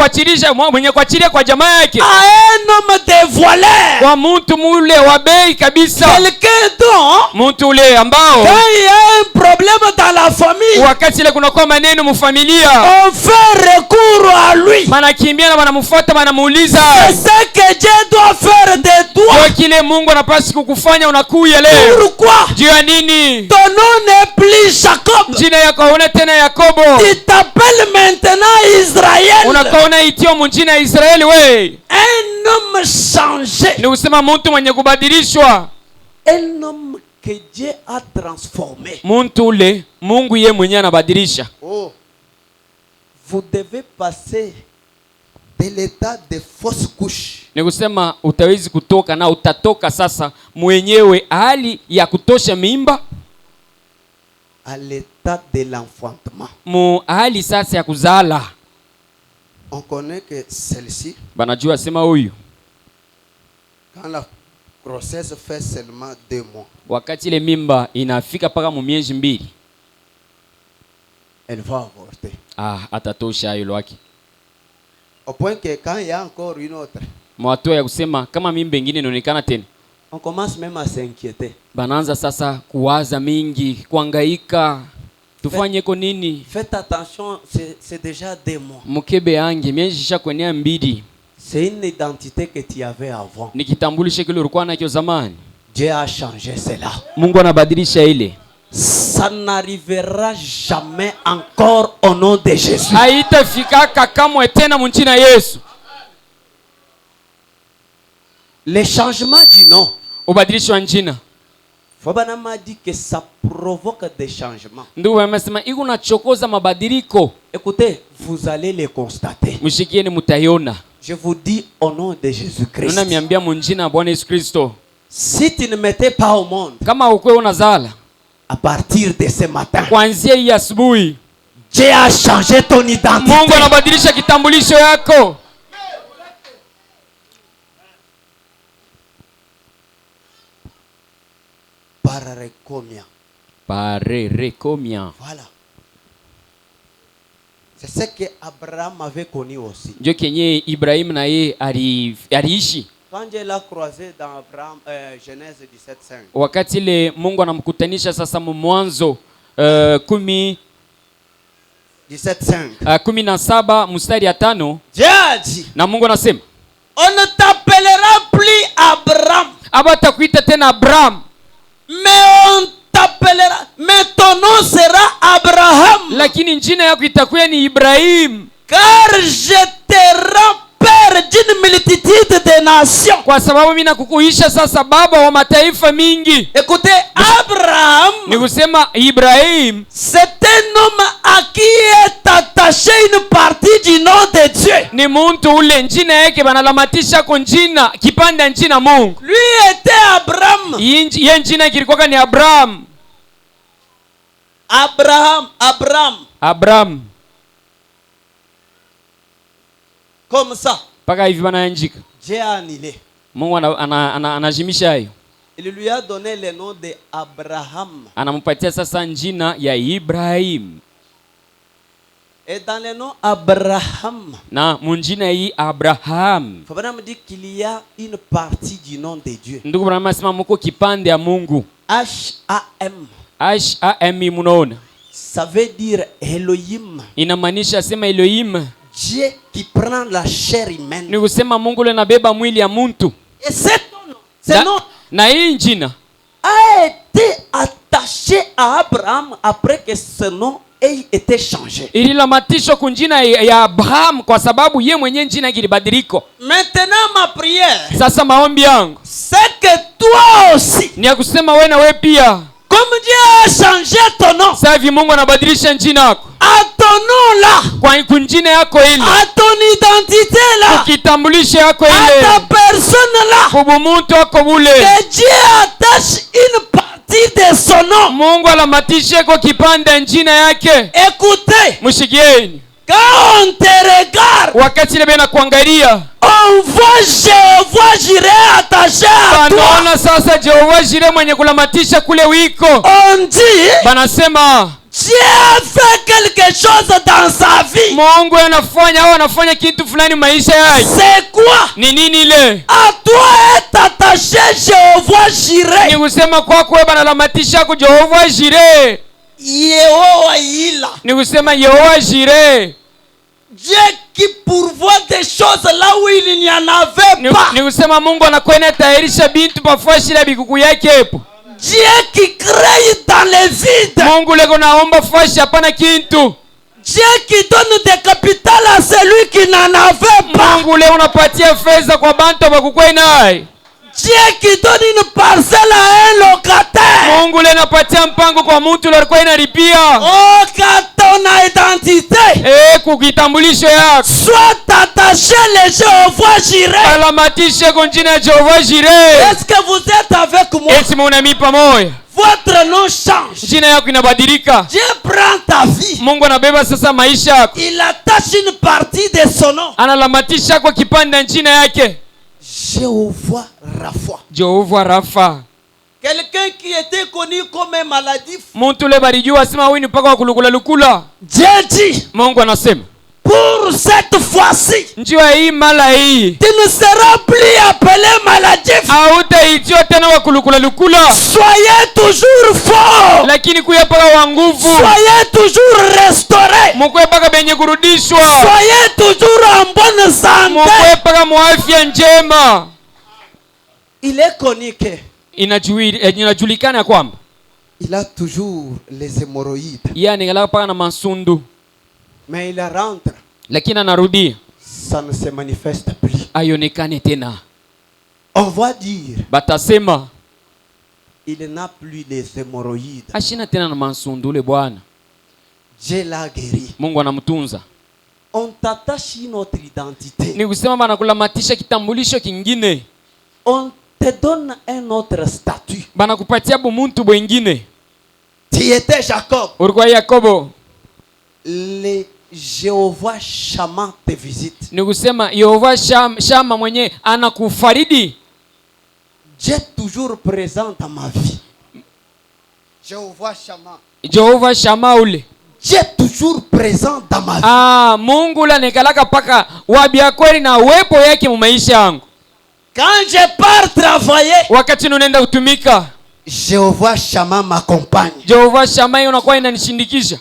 kuachilia kwa jamaa yake. À un homme dévoilé. Kwa mtu mule wa bei kabisa. Quelqu'un dont mtu ule ambao quand il y a un problème dans la famille, wakati ile kunakuwa maneno mfamilia, on fait recours à lui. Manakimbia na wanamfuata wanamuuliza. C'est ce que Dieu doit faire de toi. Kwa kile Mungu anapaswa kukufanya unakuya leo. Pourquoi? Juu ya nini? Ton nom n'est plus Jacob. Jina yako hauna tena Yakobo. Tu t'appelles maintenant Israël. Unakuwa itio mjina Israeli we. Un homme changé. Ni kusema mtu mwenye kubadilishwa. Un homme que Dieu a transformé. Mtu ule Mungu yeye mwenyewe anabadilisha. Oh. Vous devez passer de l'état de fausse couche. Ni kusema utawezi kutoka na utatoka sasa mwenyewe hali ya kutosha mimba À l'état de l'enfantement. mu hali sasa ya kuzala. On connaît que celle-ci, Banajua sema huyu quand la grossesse fait seulement 2 mois, wakati ile mimba inafika paka mu miezi 2, elle va avorter. atatosha hilo wake. Au point que quand il y a encore une autre, Mwato ya kusema kama mimba nyingine inaonekana tena, on commence même à s'inquiéter. banaanza sasa kuwaza mingi, kuhangaika, tufanye ko nini? Faites attention, c'est déjà 2 mois. Mkebe yange miezi shakwenea 2. C'est une identité que tu avais avant. Ni kitambulisho kile ulikuwa nacho zamani. Dieu a changé cela. Mungu anabadilisha ile. Ça n'arrivera jamais encore au nom de Jésus. Haitafika kamwe tena mjina Yesu. Le changement du nom, Ubadilisho wa jina. Fabana m'a dit que ça provoque des changements. Ndugu wamesema iko nachokoza mabadiliko. Écoutez, vous allez les constater. Mshikieni mtaiona. Je vous dis au nom de Jésus-Christ. Nuna miambia mjina Bwana Yesu Kristo. Si tu ne mettais pas au monde, Kama ukwe unazala, à partir de ce matin, kuanzia hii asubuhi, Dieu a changé ton identité. Mungu anabadilisha kitambulisho yako. Pararekomia. Voilà. C'est ce que Abraham avait connu aussi. Ndio kenye Ibrahim na yeye aliishi. Quand Dieu l'a croisé dans Abraham, Genèse 17:5. Wakati ile Mungu anamkutanisha sasa Mwanzo 17 mstari ya 5. Dieu a dit, Na Mungu anasema, on ne t'appellera plus Abraham, abatakuita tena Abraham, mais ton nom sera Abraham. lakini jina yako itakuwa ni Ibrahim. Car je te rends père d'une multitude de nations. kwa sababu mimi nakukuisha sasa baba wa mataifa mingi. Écoutez, Abraham, Ni kusema Ibrahim c'est un homme à qui est attaché une partie du nom de Dieu. ni muntu ule njina yake banalamatisha ko njina kipande njina Mungu. Lui était Abraham. Ye njina kilikuwa ni Abraham. Abraham. Comme ça. Paka hivi banaandika. Dieu a annulé. Mungu anajimisha hayo. Il lui a donné le nom de Abraham. Anampatia sasa njina ya Ibrahim. Et dans le nom Abraham, Na munjina hii Abraham. Abraham dit qu'il y a une partie du nom de Dieu. Ndugu Branham anasema muko kipande ya Mungu. H-A-M. H-A-M munaona. Ça veut dire Elohim. Inamaanisha sema Elohim. Dieu qui prend la chair humaine. Ni kusema Mungu ule anabeba mwili ya muntu. Et cet nom, Na hii njina a été attaché à Abraham après que ce nom ait été changé. ililamatishwa kunjina ya Abraham kwa sababu ye mwenye njina kilibadiliko. Maintenant ma prière, Sasa maombi yangu c'est que toi aussi, ni ya kusema wewe na wewe pia, comme Dieu a changé ton nom, sasa hivi Mungu anabadilisha njina yako à ton nom là, kwa kunjina yako ile, à ton identité là, kitambulisho yako à ta ile, personne là, kubumuntu wako bule. que Dieu attache une partie de son nom. Mungu alamatishe kwa kipande njina yake. Écoutez, Mshikieni quand on te regarde, wakati ile bena kuangalia, on voit Jéhovah Jireh attaché à toi. banaona sasa Jehova Jire mwenye kulamatisha kule wiko. On dit, Banasema Dieu a fait quelque chose dans sa vie. Mungu anafanya kitu fulani maisha yake. C'est quoi? Ni nini ile? À toi est attaché Jéhovah Ni Jireh. kusema kwako wewe banalamatisha kwa Jehova Jire. Yehowa ila. Ni kusema Yehova Jire. Dieu qui pourvoit des choses là où il n'y en avait pas. Ni kusema Mungu anakwenda tayarisha bintu pafashi la bikuku yake hapo. Dieu qui crée dans le vide. Mungu leko naomba fashi hapana kintu. Dieu qui donne des capitales à celui qui n'en avait pas. Mungu leo unapatia fedha kwa bantu bakukwe naye. Dieu qui donne une parcelle à un locataire. Mungu leo unapatia mpango kwa mtu leo alikuwa inalipia. Oh, quand ton identité kukitambulisho yako. soit attaché le Jéhovah Jireh. Alamatishe kwa jina ya Jehova Jireh. Est-ce que vous êtes avec moi? Eti mnami pamoja. Votre nom change. Jina yako inabadilika. Dieu prend ta vie. Mungu anabeba sasa maisha yako. Il attache une partie de son nom. Analamatisha kwa kipande jina yake. Jéhovah Rapha. Jehova Rafa. Quelqu'un qui était connu comme un maladif. Muntu le balijua sema huyu ni paka wa kulukula lukula. Dieu dit, Mungu anasema, pour cette fois-ci, njua hii mala hii tu ne seras plus appelé maladif. hautaitwa tena wa kulukula lukula, Soyez toujours fort. lakini kuya paka wa nguvu. Soyez toujours restauré. Mukwe paka benye kurudishwa. Soyez toujours en bonne santé. Mukwe paka muafya njema. Il est connu que Inajulikana kwamba Il a toujours les hémorroïdes. yani ngalaka paka na masundu, Mais il rentre, lakini anarudia ça ne se manifeste plus. ayonekane tena. On va dire, Batasema il n'a plus les hémorroïdes. ashina tena na masundu ule bwana. Dieu l'a guéri. Mungu anamtunza. on t'attache une autre identité. Ni kusema banakulamatisha kitambulisho kingine. On te donne un autre statut. Banakupatia bumuntu bwengine. Tu étais Jacob. Ulikuwa Yakobo. Le Jéhovah Shammah te visite. Ni kusema Yehova Shama mwenye anakufaridi. Dieu est toujours présent dans ma vie. Jéhovah Shammah. Jehova Shama ule. Dieu est toujours présent dans ma vie. Mungu la nekalaka paka wabia kweli na uwepo yake mu maisha yangu. Quand je pars travailler, Wakati ninaenda kutumika, Jéhovah Shammah m'accompagne. Jehova Shama unakuwa inanishindikisha.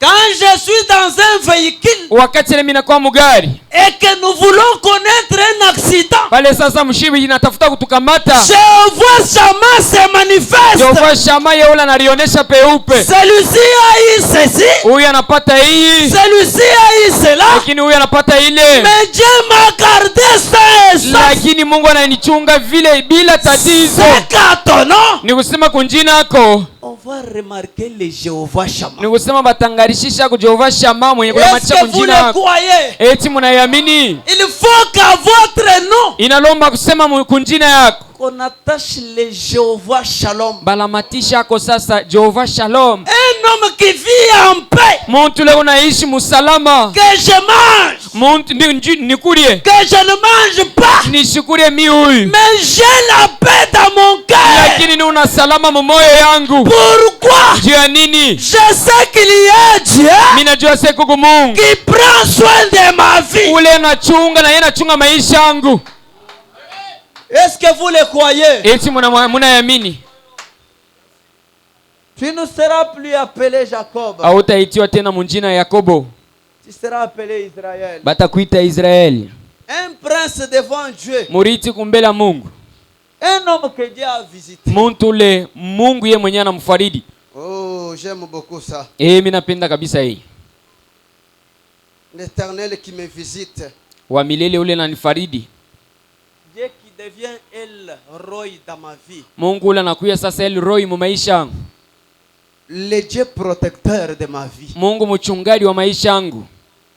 quand je suis dans un véhicule Wakati mimi nakuwa mugari, et que nous voulons connaître un accident, pale sasa mshibi inatafuta kutukamata. Jéhovah Shammah se manifeste. Jehova Shama yule analionyesha peupe. Celui-ci a eu ceci, Huyu anapata hii, celui-ci a eu cela, lakini huyu anapata ile. mais Dieu m'a gardé sain et sans. lakini Mungu ananichunga vile bila tatizo. C'est qu'à ton nom, Ni kusema kunjina yako, on va remarquer le Jéhovah Shammah. ni kusema batangarishisha ku Jehova Shama mwenye Est-ce kulamatisha que vous kunjina le yako. croyez? Eti munayamini? Il faut qu'à votre nom, Inalomba kusema kunjina yako qu'on attache le Jéhovah Shalom. balamatisha yako sasa Jehova Shalom. Un homme qui vit en paix, Muntu leo unaishi musalama. que je mange, Muntu nikurie, que je ne mange pas, nishukurie mi huyu, mais j'ai la paix dans mon cœur. lakini ni una salama mumoyo yangu. Pourquoi? Juu ya nini? Je sais qu'il y a Dieu Mimi najua siku Mungu qui prend soin de ma vie. ule anachunga na yeye anachunga maisha yangu. Est-ce que vous le croyez? Eti munayamini? Tu ne seras plus appelé Jacob. Hautaitiwa tena munjina ya Yakobo, Tu seras appelé Israël. batakuita Israeli, Un prince devant Dieu. muriti kumbela Mungu, Un homme que Dieu a visité. muntu ule Mungu ye mwenyewe anamfaridi. Oh, j'aime beaucoup ça. Mimi napenda kabisa hii. L'Éternel qui me visite. Wa milele ule ananifaridi. Dieu qui devient El Roi dans ma vie. Mungu ule anakuya sasa El Roi mu maisha yangu. Le Dieu protecteur de ma vie. Mungu mchungaji wa maisha yangu.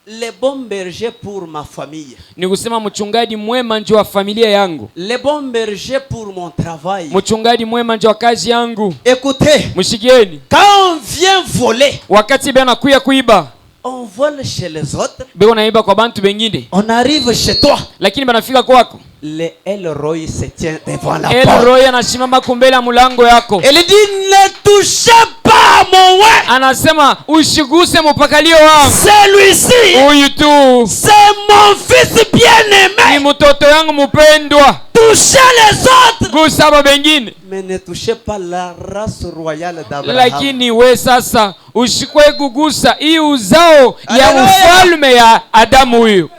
Le bon berger pour ma famille. Ni kusema mchungaji mwema nje wa familia yangu. Le bon berger pour mon travail. Mchungaji mwema nje wa kazi yangu. Écoutez, Mshikieni. quand on vient voler, Wakati bwana kuya kuiba, on vole chez les autres, bwana naiba kwa bantu bengine. on arrive chez toi. Lakini banafika kwako, Le El Roi se tient devant la El porte. Roi anasimama kumbele mulango yako. Il dit, ne touchez pas à mon oin. Anasema usiguse mupakalio wangu. Celui-ci, Huyu tu c'est mon fils ni bien-aimé. mtoto yangu mpendwa. Touchez les autres, Gusa aba bengine. mais ne touchez pas la race royale d'Abraham. Lakini we sasa usikwe kugusa hii uzao ya Haleluya. ufalme ya Adamu huyu.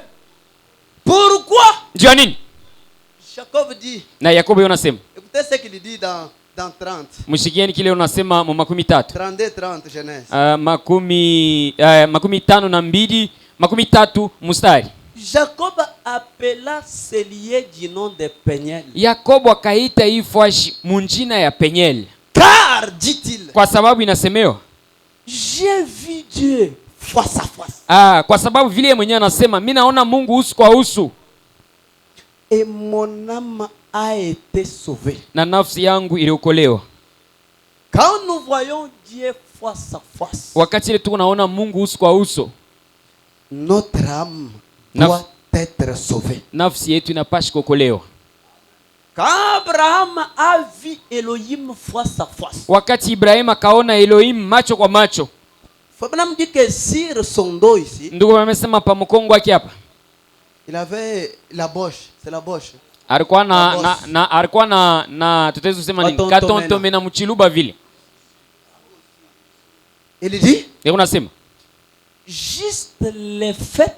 Pourquoi? Ndio nini? Jacob dit, Na Yakobo yonasema, Écoutez ce qu'il dit dans 30. mshikieni kile unasema mu 13. 32, 30, Genèse. Makumi tano na mbili, 13 mstari. Jacob appela ce lieu du nom de Peniel. Yakobo akaita hii fwashi munjina ya Penyel. Car, dit-il, Kwa sababu inasemewa. j'ai vu Dieu face à face. Kwa sababu vile mwenyewe anasema mimi naona Mungu uso kwa uso Et mon âme a été sauvée. na nafsi yangu iliokolewa. Quand nous voyons Dieu face à face, Wakati ile tunaona Mungu uso kwa uso, Notre âme Naf- doit être sauvée. nafsi yetu inapaswa kuokolewa. quand Abraham a vu Elohim face à face, Wakati Ibrahim akaona Elohim macho kwa macho, Fabian me dit que sur son dos ici, ndugu wamesema pa mkongo wake hapa Il avait la boche. C'est la boche. alikuwa Kabos. alikuwa na tutaweza kusema nini, Katontomena. katontome na mchiluba vile. Il dit, Ndio unasema juste le fait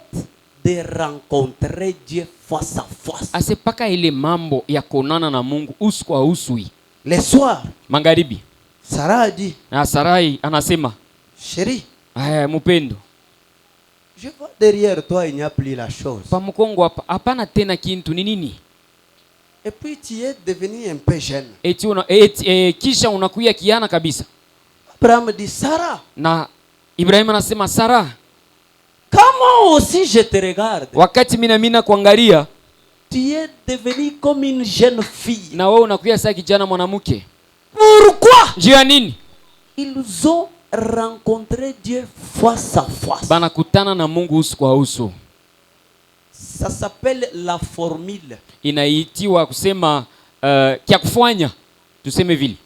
de rencontrer Dieu face à face. asepaka ile mambo ya kuonana na Mungu uso kwa uso hii. le soir, Magharibi Sarah a dit, na Sarai anasema chérie, mpendo, Je vois derrière toi, il n'y a plus la chose. pa mkongo hapa hapana tena kintu. Ni nini? et puis tu es devenu un peu jeune. Kisha unakuya kiana kabisa. Abraham dit, Sarah, Na Ibrahim anasema Sara, Comment aussi je te regarde, wakati mimi kuangalia tu es devenu comme une jeune fille. na wewe unakuya saa kijana mwanamke. Pourquoi? Juu ya nini? Ils ont rencontré Dieu face à face. Banakutana na Mungu uso kwa uso. Ça s'appelle la formule. Inaitiwa kusema kia kufanya, tuseme vile.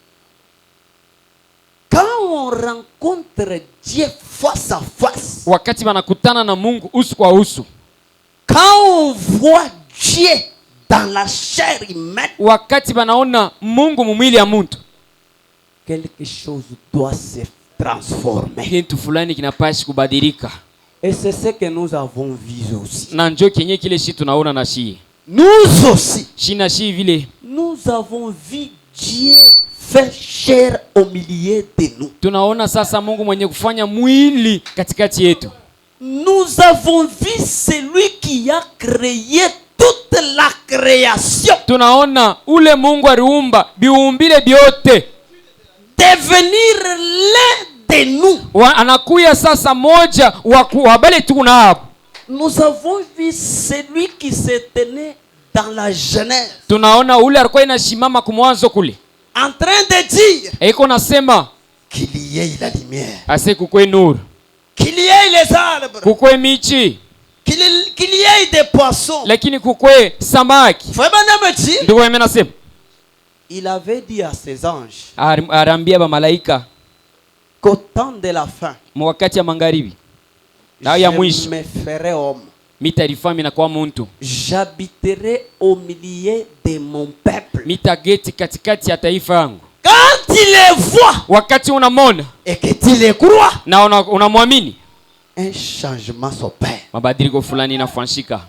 Quand on rencontre Dieu face à face, Wakati banakutana na Mungu uso kwa uso, quand on voit Dieu dans la chair humaine, wakati banaona Mungu mumwili ya mtu, quelque chose doit se transformer. kitu fulani kinapaswa kubadilika. Et c'est ce que nous avons vu aussi. Na njoo kenye kile shi tunaona na shi. Nous aussi, Shina shi vile nous avons vu Dieu faire chair au milieu de nous. tunaona sasa Mungu mwenye kufanya mwili katikati yetu. Nous avons vu celui qui a créé toutes toute la création tunaona ule Mungu aliumba biumbile byote, devenir l'un de nous. anakuya sasa moja wa bale tuko hapo. Nous avons vu celui qui se tenait dans la Genèse, Tunaona ule alikuwa inasimama kumwanzo kule, en train de dire eko nasema qu'il y ait la lumière, ase kukwe nuru, qu'il y ait les arbres, kukwe michi, qu'il y ait des poissons. lakini kukwe samaki. Frère Branham dit, Ndio mimi nasema il avait dit à ses anges arambia ba malaika qu'au temps de la fin, mwakati ya magharibi na ya mwisho je me ferai homme. mitarifami na kwa muntu, J'habiterai au milieu de mon peuple. mitageti katikati ya taifa yangu. Quand il les voit Wakati unamona et que tu les crois, na unamwamini, un changement s'opère. mabadiliko fulani inafanyika.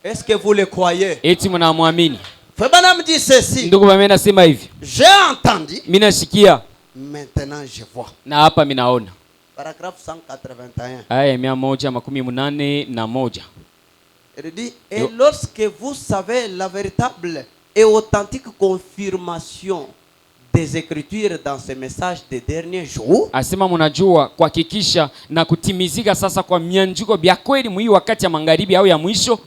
Est-ce que vous le croyez? Eti mnamwamini? Frère Branham dit ceci. Ndugu mimi nasema hivi, J'ai entendu, mimi nasikia maintenant je vois. na hapa mimi naona. Paragraphe 181. Aya 181. Il dit, et Yo. lorsque vous savez la véritable et authentique confirmation des Écritures dans ce message des derniers jours, Asema mnajua kuhakikisha na kutimizika sasa kwa mianjuko bya kweli mwi wakati ya magharibi au ya mwisho,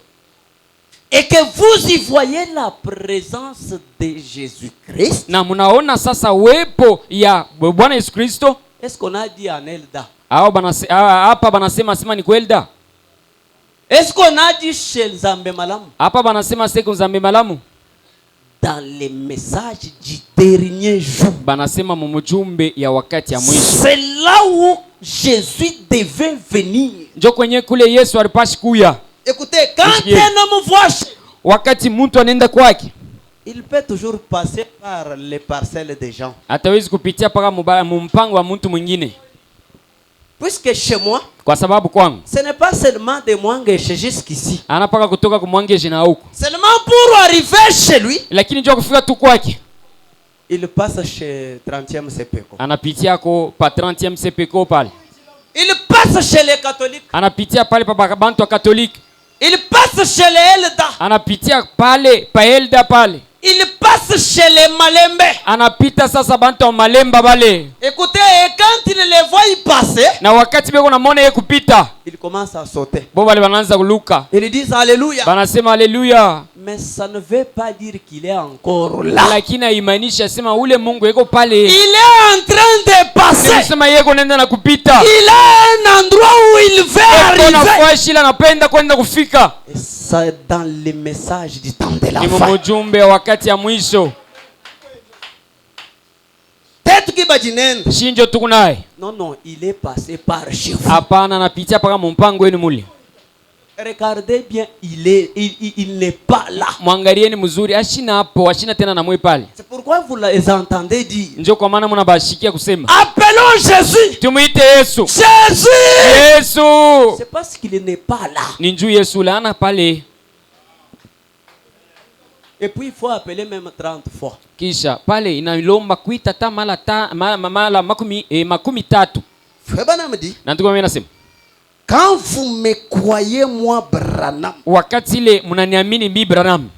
et que vous y voyez la présence de Jésus-Christ, na mnaona sasa uwepo ya Bwana Yesu Kristo. est-ce qu'on a dit en Elda? Hao hapa banasema sema ni kwelda. Est-ce qu'on a dit chez Nzambe Malamu? Hapa banasema seko nzambe malamu. Dans les messages du dernier jour. Banasema mumujumbe ya wakati ya mwisho. C'est là où Jésus devait venir. Njo kwenye kule Yesu alipashi kuya. Écoutez, quand Monsieur. un homme voit, Wakati mtu anaenda kwake, il peut toujours passer par les parcelles des gens. hatawezi kupitia paka mumpango wa mtu mwingine. Puisque chez moi, Kwa sababu kwangu ce n'est pas seulement de Mwangeshe jusqu'ici. anapaka kutoka kumwangeje na huko, Seulement pour arriver chez lui, lakini njo kufika tu kwake il passe chez 30e CPECO. anapitia ko pa 30e CPECO pale, Il passe chez les catholiques. anapitia pale pa bantu wa Katoliki, Il passe chez les Elda. anapitia pale pa Elda pale, Il passe chez les Malembe. anapita sasa bantu wa Malemba bale, Écoutez, et quand il les voit y passer, na wakati beko namona ye kupita il commence à sauter. bo bale banaanza kuluka, Ils disent Alléluia. banasema haleluya, Mais ça ne veut pas dire qu'il est encore là. lakini haimaanisha sema ule Mungu yeko pale, Il est en train de passer. sema yeko nenda na kupita. Il a un endroit où il veut arriver. Nafasi ila napenda kwenda kufika. Et ça dans les messages du temps de la Ni fin. mjumbe wakati ya mwisho. Tête qui va jinenda. Shinjo tuko naye. Non, non, il est passé par chez vous. Hapana, anapitia paka mpango wenu mule. Regardez bien, il n'est pas là. Mwangalieni mzuri, ashina hapo, ashina tena na mwe pale. C'est pourquoi vous les entendez dire. Njo kwa maana mnabashikia kusema Appelons Jésus. tumuite Yesu. Jésus. Yesu. C'est parce qu'il n'est pas là. Ni njoo Yesu la ana pale. Et puis il faut appeler même 30 fois. Kisha pale inalomba kuita ta mala makumi tatu. Frère Branham dit, Na ndiko mimi nasema quand vous me croyez moi Branham, wakati ile mnaniamini mimi Branham,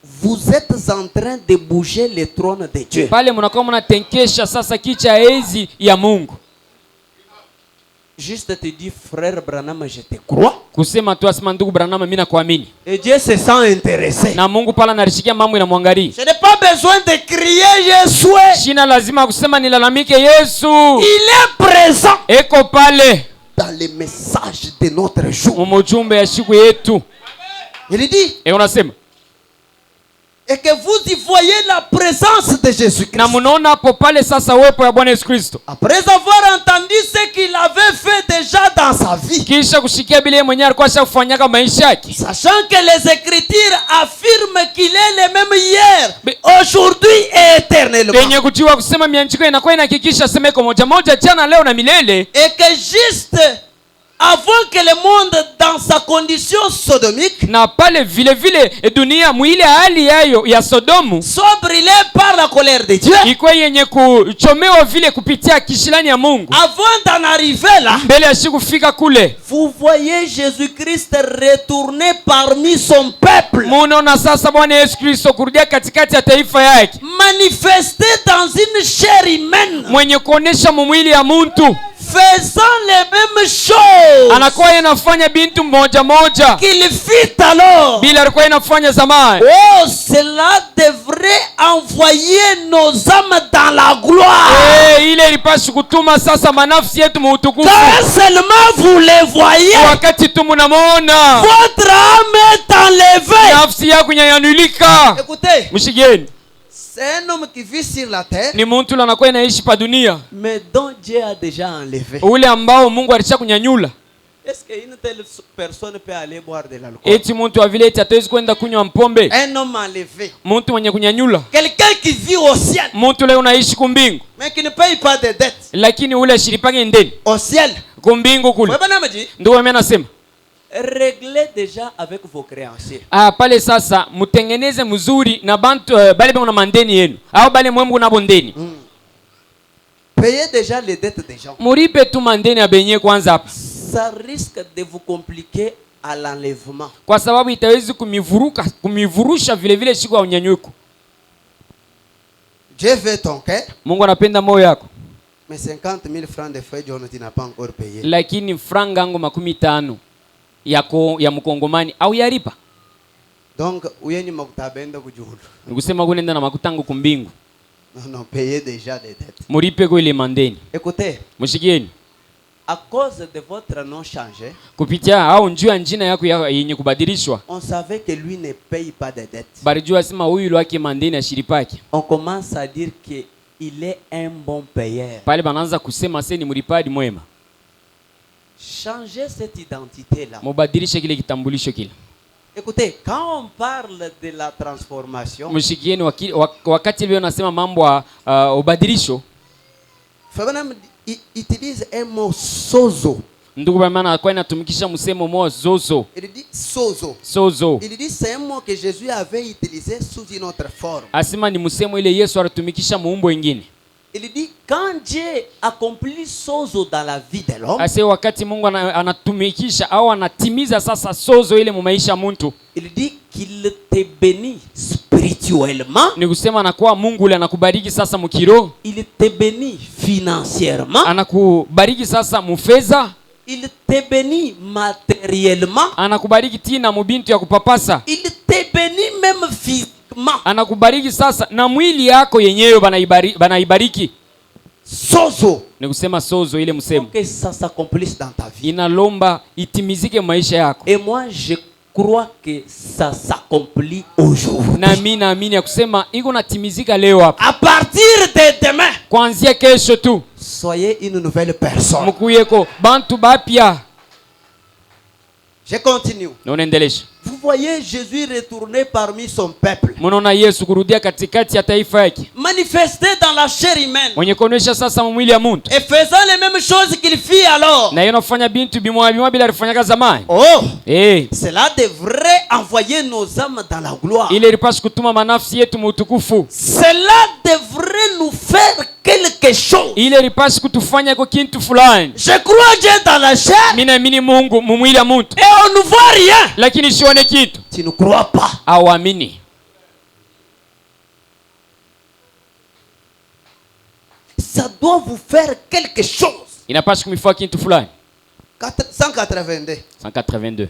vous êtes en train de bouger le trône de Dieu. pale mnakuwa mnatenkesha sasa kicha enzi ya Mungu. Juste te dire frère Branham, je te crois. Kusema tu asema ndugu Branham mimi nakuamini. Et Dieu se sent intéressé. Na Mungu pala narishikia mambo inamwangalia. Je n'ai pas besoin de crier Jésus. Shina lazima kusema nilalamike Yesu. Il est présent Eko pale dans les messages de notre jour. mujumbe ya siku yetu. Il dit, Unasema et que vous y voyez la présence de Jésus-Christ. na mnaona hapo pale sasa uwepo ya Bwana Yesu Kristo. Après avoir entendu ce qu'il avait fait déjà dans sa vie, Kisha kushikia bile mwenyewe alikuwa ashafanyaka maisha yake. sachant que les Écritures affirment qu'il est le même hier, aujourd'hui et éternellement. Benye kujua kusema mianjiko inakuwa inahakikisha sema iko moja moja jana leo na milele. Et que juste avant que le monde dans sa condition sodomique Na pale vile vile dunia mwile hali yayo ya Sodomu soit brûlé par la colère de Dieu, iko yenye kuchomewa vile kupitia kishilani ya Mungu. avant d'en arriver là, Mbele ya siku fika kule vous voyez Jésus-Christ retourner parmi son peuple. peuple, munaona sasa Bwana Yesu Kristo kurudia katikati ya taifa yake, manifesté dans une chair humaine, mwenye kuonesha mumwili ya muntu, faisant les mêmes choses anakuwa yanafanya bintu moja moja qu'il fit alors. bila alikuwa inafanya zamani. Oh, cela devrait envoyer nos âmes dans la gloire. Ile ilipaswa kutuma sasa manafsi yetu muutukufu. Quand seulement vous les voyez, Wakati tu mnamuona, votre âme est enlevée. nafsi yako inanyanyulika. Écoutez, Mshigeni, c'est un homme qui vit sur la terre, ni muntu anakuwa inaishi pa dunia, mais dont Dieu a déjà enlevé. ule ambao Mungu alisha kunyanyula. Est-ce qu'une telle personne peut aller boire de l'alcool? Eti muntu wa vile eti hatuwezi kwenda kunywa mpombe. Un homme enlevé. Muntu mwenye kunyanyula. Quelqu'un qui vit au ciel, Muntu leo unaishi kumbingu, mais qui ne paye pas de dettes. lakini ule shiripange ndeni Au ciel. kumbingu kule. Wewe bwana mji, Ndio mimi nasema réglez déjà avec vos créanciers. pale sasa mutengeneze mzuri na bantu bale bana mandeni yenu au bale mwembu na bondeni. Payez déjà les dettes des gens. Muripe tu mandeni ya benye kwanza hapa, Ça risque de vous compliquer à l'enlèvement. kwa sababu itawezi kumivurusha vile vile siku ya unyanyuko. Dieu veut ton cœur, Mungu anapenda moyo yako, mais 50 000 francs de frais John, tu n'as pas encore payé. lakini franga yangu 50 ya mkongomani au yaripa. Donc, uyeni makutabenda kujulu. Nikusema kunenda na makutangu kumbingu. Non, payez déjà les dettes. Muripe kwa ile mandeni. Écoutez, Mshikieni, à cause de votre nom changé, kupitia au njua njina yako yenye kubadilishwa, on savait que lui ne paye pas de dettes. barijua sema huyu lwake mandeni ya shiripaki. On commence à dire qu'il est un bon payeur. Pale banaanza kusema sasa ni mlipadi mwema. Changez cette identité-là. Mubadilishe kile kitambulisho kile. Écoutez, quand on parle de la transformation, Mshikieni wakati leo nasema mambo ya ubadilisho, Fabanam utilise un mot sozo. ndugu kwa maana kwa inatumikisha msemo mmoja zozo. Il dit sozo. Sozo. Il dit c'est un mot que Jésus avait utilisé sous une autre forme. Asema ni msemo ile Yesu alitumikisha muumbo wengine. Il dit quand Dieu accomplit sozo dans la vie de l'homme, Ase wakati Mungu anatumikisha au anatimiza sasa sozo ile mu maisha ya mtu, il dit qu'il te bénit spirituellement, ni kusema anakuwa Mungu ule anakubariki sasa mukiro, il te bénit financièrement, anakubariki sasa mufeza, il te bénit matériellement, anakubariki tina mubintu ya kupapasa, il te bénit même physiquement. anakubariki sasa na mwili yako yenyewe banaibariki. Sozo. Ni kusema sozo ile Pour msemo que ça s'accomplisse dans ta vie. inalomba itimizike maisha yako. Et moi je crois que ça s'accomplit aujourd'hui. Na mimi naamini ya kusema iko natimizika leo hapa. À partir de demain, Kuanzia kesho tu soyez une nouvelle personne. mukuyeko bantu bapya. Je continue. Na unaendelesha. Vous voyez Jésus retourner parmi son peuple, Munaona Yesu kurudia katikati ya taifa yake, manifesté dans la chair humaine, mwenye kuonesha sasa mwili ya muntu, et faisant les mêmes choses qu'il fit alors. na yeye anafanya bintu bimwa bila alifanyaga zamani. Oh, Cela devrait envoyer nos âmes dans la gloire. ile ilipaswa kutuma manafsi yetu muutukufu. Cela devrait nous faire quelque chose. Ile ilipaswa kutufanya kwa kintu fulani. Je crois Dieu dans la chair, Mimi naamini Mungu mwili ya muntu, et on ne voit rien. lakini sione kitu. Tu ne crois pas. Awamini. Ça doit vous faire quelque chose. Inapaswa kumifaa kintu fulani. 182. 182.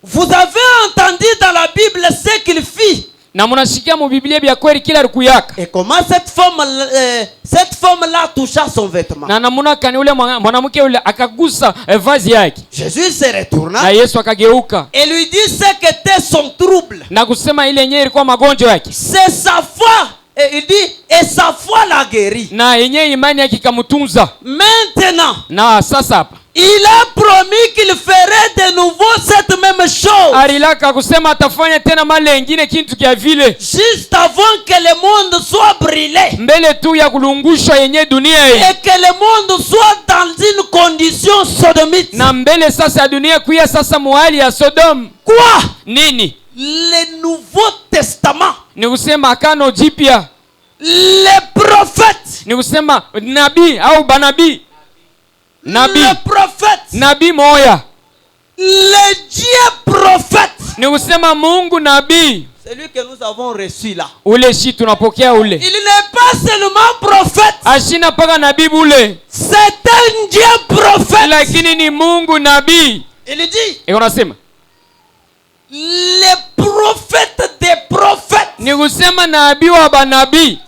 Vous avez entendu dans la Bible ce qu'il fit. Na munashikia mu Biblia bya kweli kila rukuyaka. Et comment cette femme-là toucha son vêtement. Na namuna kani ule mwanamke ule akagusa vazi yake. Jésus se retourna. Na Yesu akageuka. Et lui dit ce qu'était son trouble. Na kusema ile yenyewe ilikuwa magonjwa yake. C'est sa foi. Et il dit et sa foi l'a guéri. Na yenyewe imani yake ikamtunza. Maintenant. Na sasa hapa Il a promis qu'il ferait de nouveau cette même chose. Alilaka kusema atafanya tena mali nyingine kintu kia vile. Juste avant que le monde soit brûlé. Mbele tu ya kulungushwa yenye dunia hii. Et que le monde soit dans une condition sodomite. Na mbele sasa ya dunia kuya sasa muhali ya Sodom. Quoi? Nini? Le Nouveau Testament. Ni kusema akano jipya. Les prophètes. Ni kusema nabii au banabii. Nabii. Le prophète. Nabii moya. Le Dieu prophète, Ni kusema Mungu nabii celui que nous avons reçu là, ule shi tunapokea ule. il n'est pas seulement prophète, Ashina paka nabii bule. c'est un Dieu prophète. Lakini ni Mungu nabii. Il dit, Eko nasema les prophètes des prophètes, ni kusema nabii wa banabii.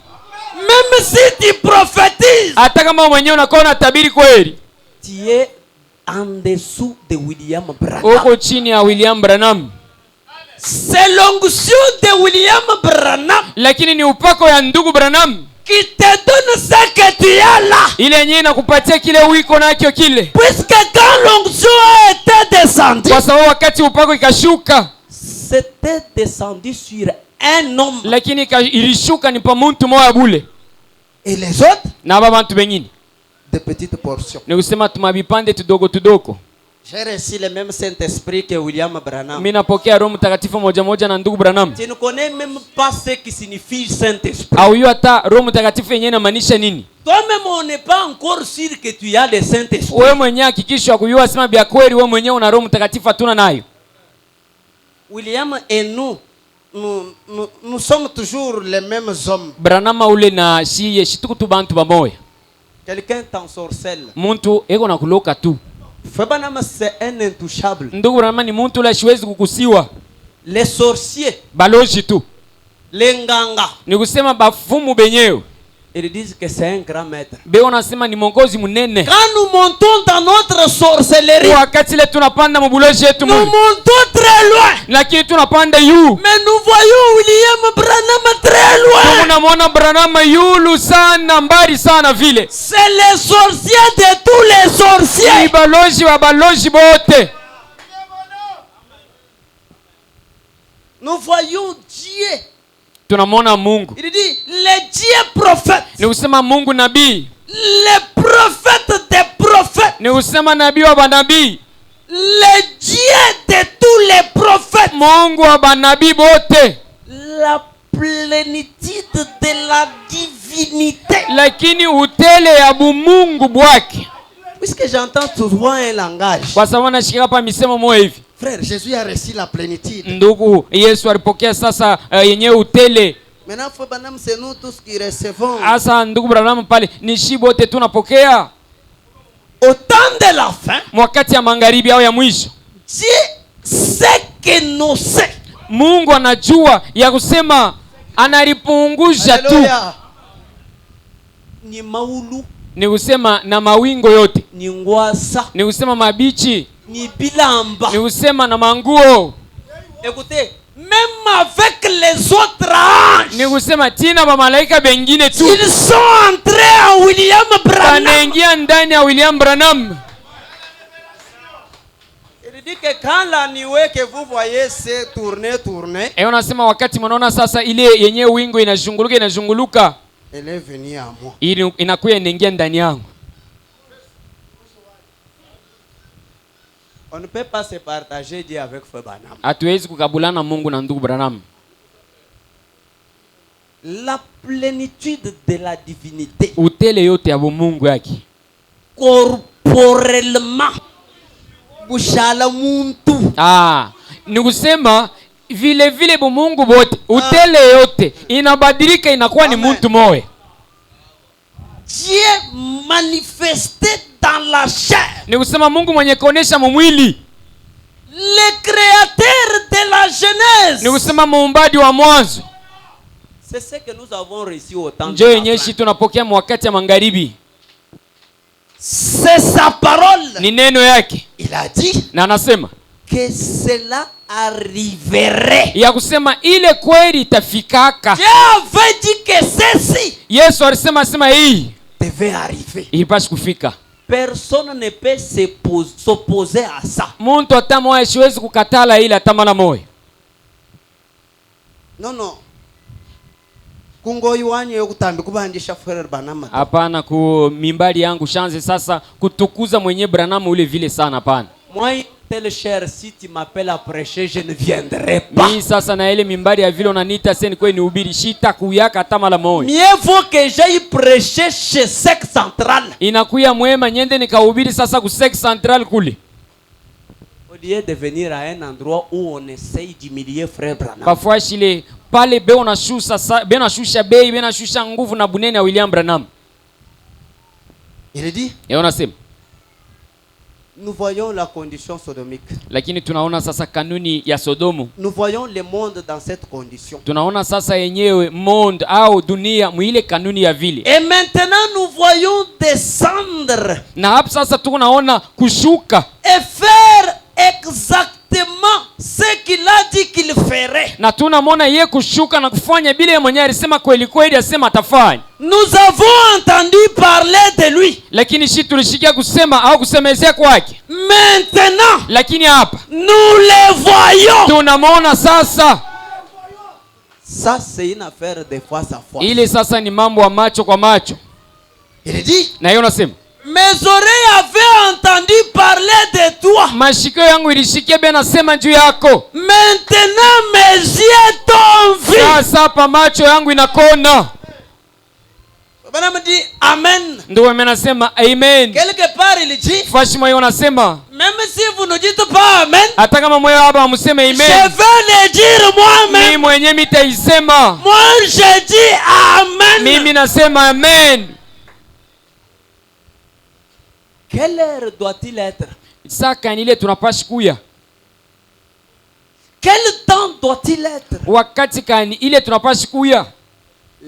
même si tu prophétises, Hata kama mwenyewe unakuwa unatabiri kweli, tu es en dessous de William Branham. uko chini ya William Branham. C'est l'onction de William Branham Lakini ni upako ya ndugu Branham qui te donne ce que tu as là. ile yenyewe inakupatia kile wiko nacho kile. Puisque quand l'onction a été descendue, Kwa sababu wakati upako ikashuka, c'était descendu sur un homme. lakini ilishuka ni pa muntu moya bule Et les autres, na baba bantu bengine. de petites portions. Ni kusema tumabipande tudogo tudogo. J'ai reçu le même Saint-Esprit que William Branham. Mimi napokea Roho Mtakatifu moja moja na ndugu Branham. Tu ne connais même pas ce qui signifie Saint-Esprit. Au hiyo hata Roho Mtakatifu yenyewe inamaanisha nini? Toi-même, on n'est pas encore sûr que tu as le Saint-Esprit. Wewe mwenyewe hakikisha kujua sema bia kweli wewe mwenyewe una Roho Mtakatifu hatuna nayo. William et nous sommes toujours les mêmes hommes. Branham ule na shiye shituku tu bantu bamoya. Quelqu'un t'ensorcelle. Muntu eko na kuloka tu. Branham, c'est un intouchable. Ndugu Branham ni muntu ule shiwezi kukusiwa. Les sorciers, Baloji tu. les nganga, Ni kusema bafumu benyewe. ils disent que c'est un grand maître. Beo nasema ni mongozi munene. Quand nous montons dans notre sorcellerie, Wakati ile tunapanda mabuloji yetu nous muli. montons très loin. Lakini tunapanda yu. Mais nous voyons William Branham très loin. Tunamwona Branham yulu sana mbali sana vile. C'est les sorciers de tous les Ni sorciers. baloji wa baloji bote. Nous voyons Dieu. Tunamwona Mungu. Il dit, les dieux prophètes, Ni kusema Mungu nabii. les prophètes des prophètes, Ni kusema nabii wa banabii. les dieux de tous les prophètes, Mungu wa banabii bote. la plénitude de la divinité. Lakini utele ya bumungu bwake. Puisque j'entends souvent un langage. Kwa sababu nashika hapa misemo moja hivi. Frère, Jésus a reçu la plénitude. Ndugu Yesu alipokea sasa yenyewe utele. Maintenant, Frère Branham, c'est nous tous qui recevons. Asa ndugu Branham pale ni shi bote tunapokea. Au temps de la fin, Wakati ya magharibi au ya mwisho. Dieu sait que nous sait. Mungu anajua ya kusema analipungusha tu. Alléluia. Ni maulu, Ni kusema na mawingo yote. ni ngwasa, Ni kusema mabichi. ni bilamba. Ni kusema na manguo. Écoutez, même avec les autres anges, Ni kusema tina ba malaika bengine tu. ils sont entrés en William Branham. Wanaingia ndani ya William Branham. Il dit que quand la nuée que vous voyez s'est tournée, Unasema wakati mnaona sasa ile yenyewe wingo inazunguluka. Elle est venue à moi. Ili inakuya inaingia ndani yangu. on ne peut pas se partager Dieu avec Frère Branham. Hatuwezi kukabulana Mungu na ndugu Branham. La plénitude de la divinité, Utele yote ya Mungu yake. corporellement, bushala muntu. Ni kusema vile vile Mungu bote, utele yote inabadilika inakuwa ni Amen. mtu moja. Dieu manifesté dans la chair, Ni kusema Mungu mwenye kuonesha mwili. le créateur de la Genèse. Ni kusema muumbaji wa mwanzo. C'est ce que nous avons reçu au temps de Njoo la yenyewe fin. tunapokea wakati ya magharibi. C'est sa parole. Ni neno yake. Il a dit Na anasema que cela arriverait. ya kusema ile kweli itafikaka. Dieu avait dit que ceci Yesu alisema hii devait arriver. ipashe kufika. Personne ne peut s'opposer à ça. Muntu hata moja siwezi kukatala ile hata mara moja. Non, non. Kungo iwanye yokutambi kubandisha Frère Branham. Hapana, ku mimbali yangu shanze sasa kutukuza mwenye Branham ule vile sana, hapana. Moi, tel cher, si tu m'appelles à prêcher, je ne viendrai pas. Mimi sasa na ile mimbali ya vile unaniita sasa ni kweli nihubiri shita kuyaka hata mara moja. Mieux vaut que j'aille prêcher chez Sec Central. Inakuya mwema nyende nikahubiri sasa ku Sec Central kule. Au lieu de venir à un endroit où on essaye d'humilier frère Branham. Parfois shile pale be unashusha bei, be unashusha nguvu na bunene ya William Branham. Il dit, Yeye unasema, nous voyons la condition sodomique. lakini tunaona sasa kanuni ya Sodomu. Nous voyons le monde dans cette condition. Tunaona sasa yenyewe monde au dunia mwile kanuni ya vile. Et maintenant nous voyons descendre Na hapo sasa tunaona kushuka et faire exactement ce qu'il a dit qu'il ferait. na tunamwona yeye kushuka na kufanya bila yeye mwenyewe alisema kweli kweli asema atafanya. Nous avons entendu parler de lui. Lakini shi tulishikia kusema au kusemezea kwake. Maintenant, Lakini hapa nous le voyons. tunamwona sasa. Ça, c'est une affaire de face à face. Ile sasa ni mambo ya macho kwa macho. Il dit, Na yeye unasema, mes oreilles avaient entendu parler de toi. mashikio yangu ilishikia bena nasema juu yako. Maintenant, mes yeux t'ont vu. Sasa hapa macho yangu inakona. Madame dit Amen. Ndio mimi nasema amen. Quelque part, il dit, Fashi moyo unasema, même si vous ne dites pas Amen, hata kama moyo hapa amseme je amen, vais le dire moi-même. mimi mwenyewe nitaisema. Moi, je dis Amen. Mimi nasema amen. Quelle heure doit-il être? Saka ni ile tunapashi kuya. Quel temps doit-il être? Wakati kani ile tunapashi kuya.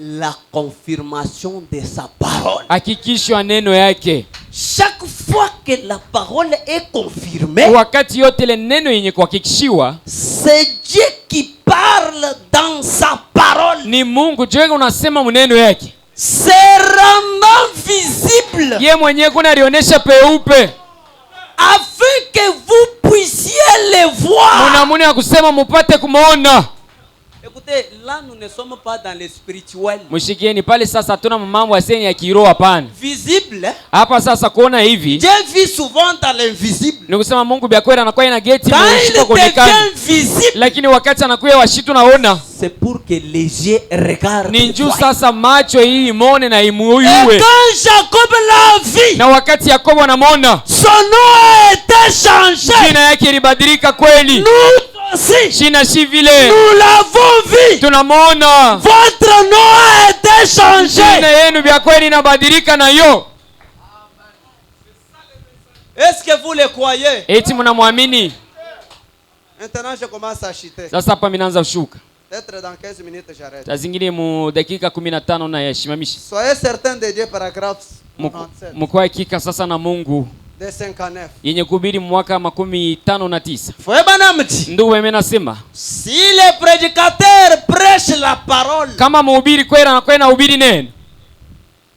La confirmation de sa parole. Hakikisho ya neno yake. Chaque fois que la parole est confirmée, Wakati yote ile neno yenye kuhakikishiwa c'est Dieu qui parle dans sa parole. ni Mungu. Je, unasema mneno yake. C'est rendant visible Ye mwenyewe kuna alionyesha peupe. afin que vous puissiez le voir. Mnamuna ya kusema mupate kumuona. Écoutez, là nous ne sommes pas dans le spirituel. Mshikieni pale sasa, hatuna mambo ya senya ya kiroho hapana. Visible. Hapa sasa kuona hivi Dieu vit souvent dans l'invisible. ni kusema Mungu byakwera anakuwa ina geti Quand mshiko il kuonekana, devient visible, lakini wakati anakuwa washitu naona c'est pour que les yeux regardent. ni njuu voient. sasa macho hii imone na Et imuyue. quand Jacob l'a vu, Na wakati Yakobo anamwona son nom a été changé. jina yake ilibadilika kweli. Nous aussi, Jina si vile nous l'avons vu. tunamwona Votre nom a été changé. jina yenu vya kweli inabadilika na yo. Est-ce que vous le croyez? Eti mnamwamini? Maintenant, je commence à chuter. Sasa hapa minaanza kushuka. Peut-être dans 15 minutes, j'arrête. Saa zingine mu dakika 15 na yashimamisha. Soyez certains de Dieu, paragraphe 97, Mkwa hakika sasa na Mungu de 59. yenye kuhubiri mwaka 59. Frère Branham dit, Ndugu mimi nasema si le prédicateur prêche la parole, kama mhubiri kweli anakuwa anahubiri neno,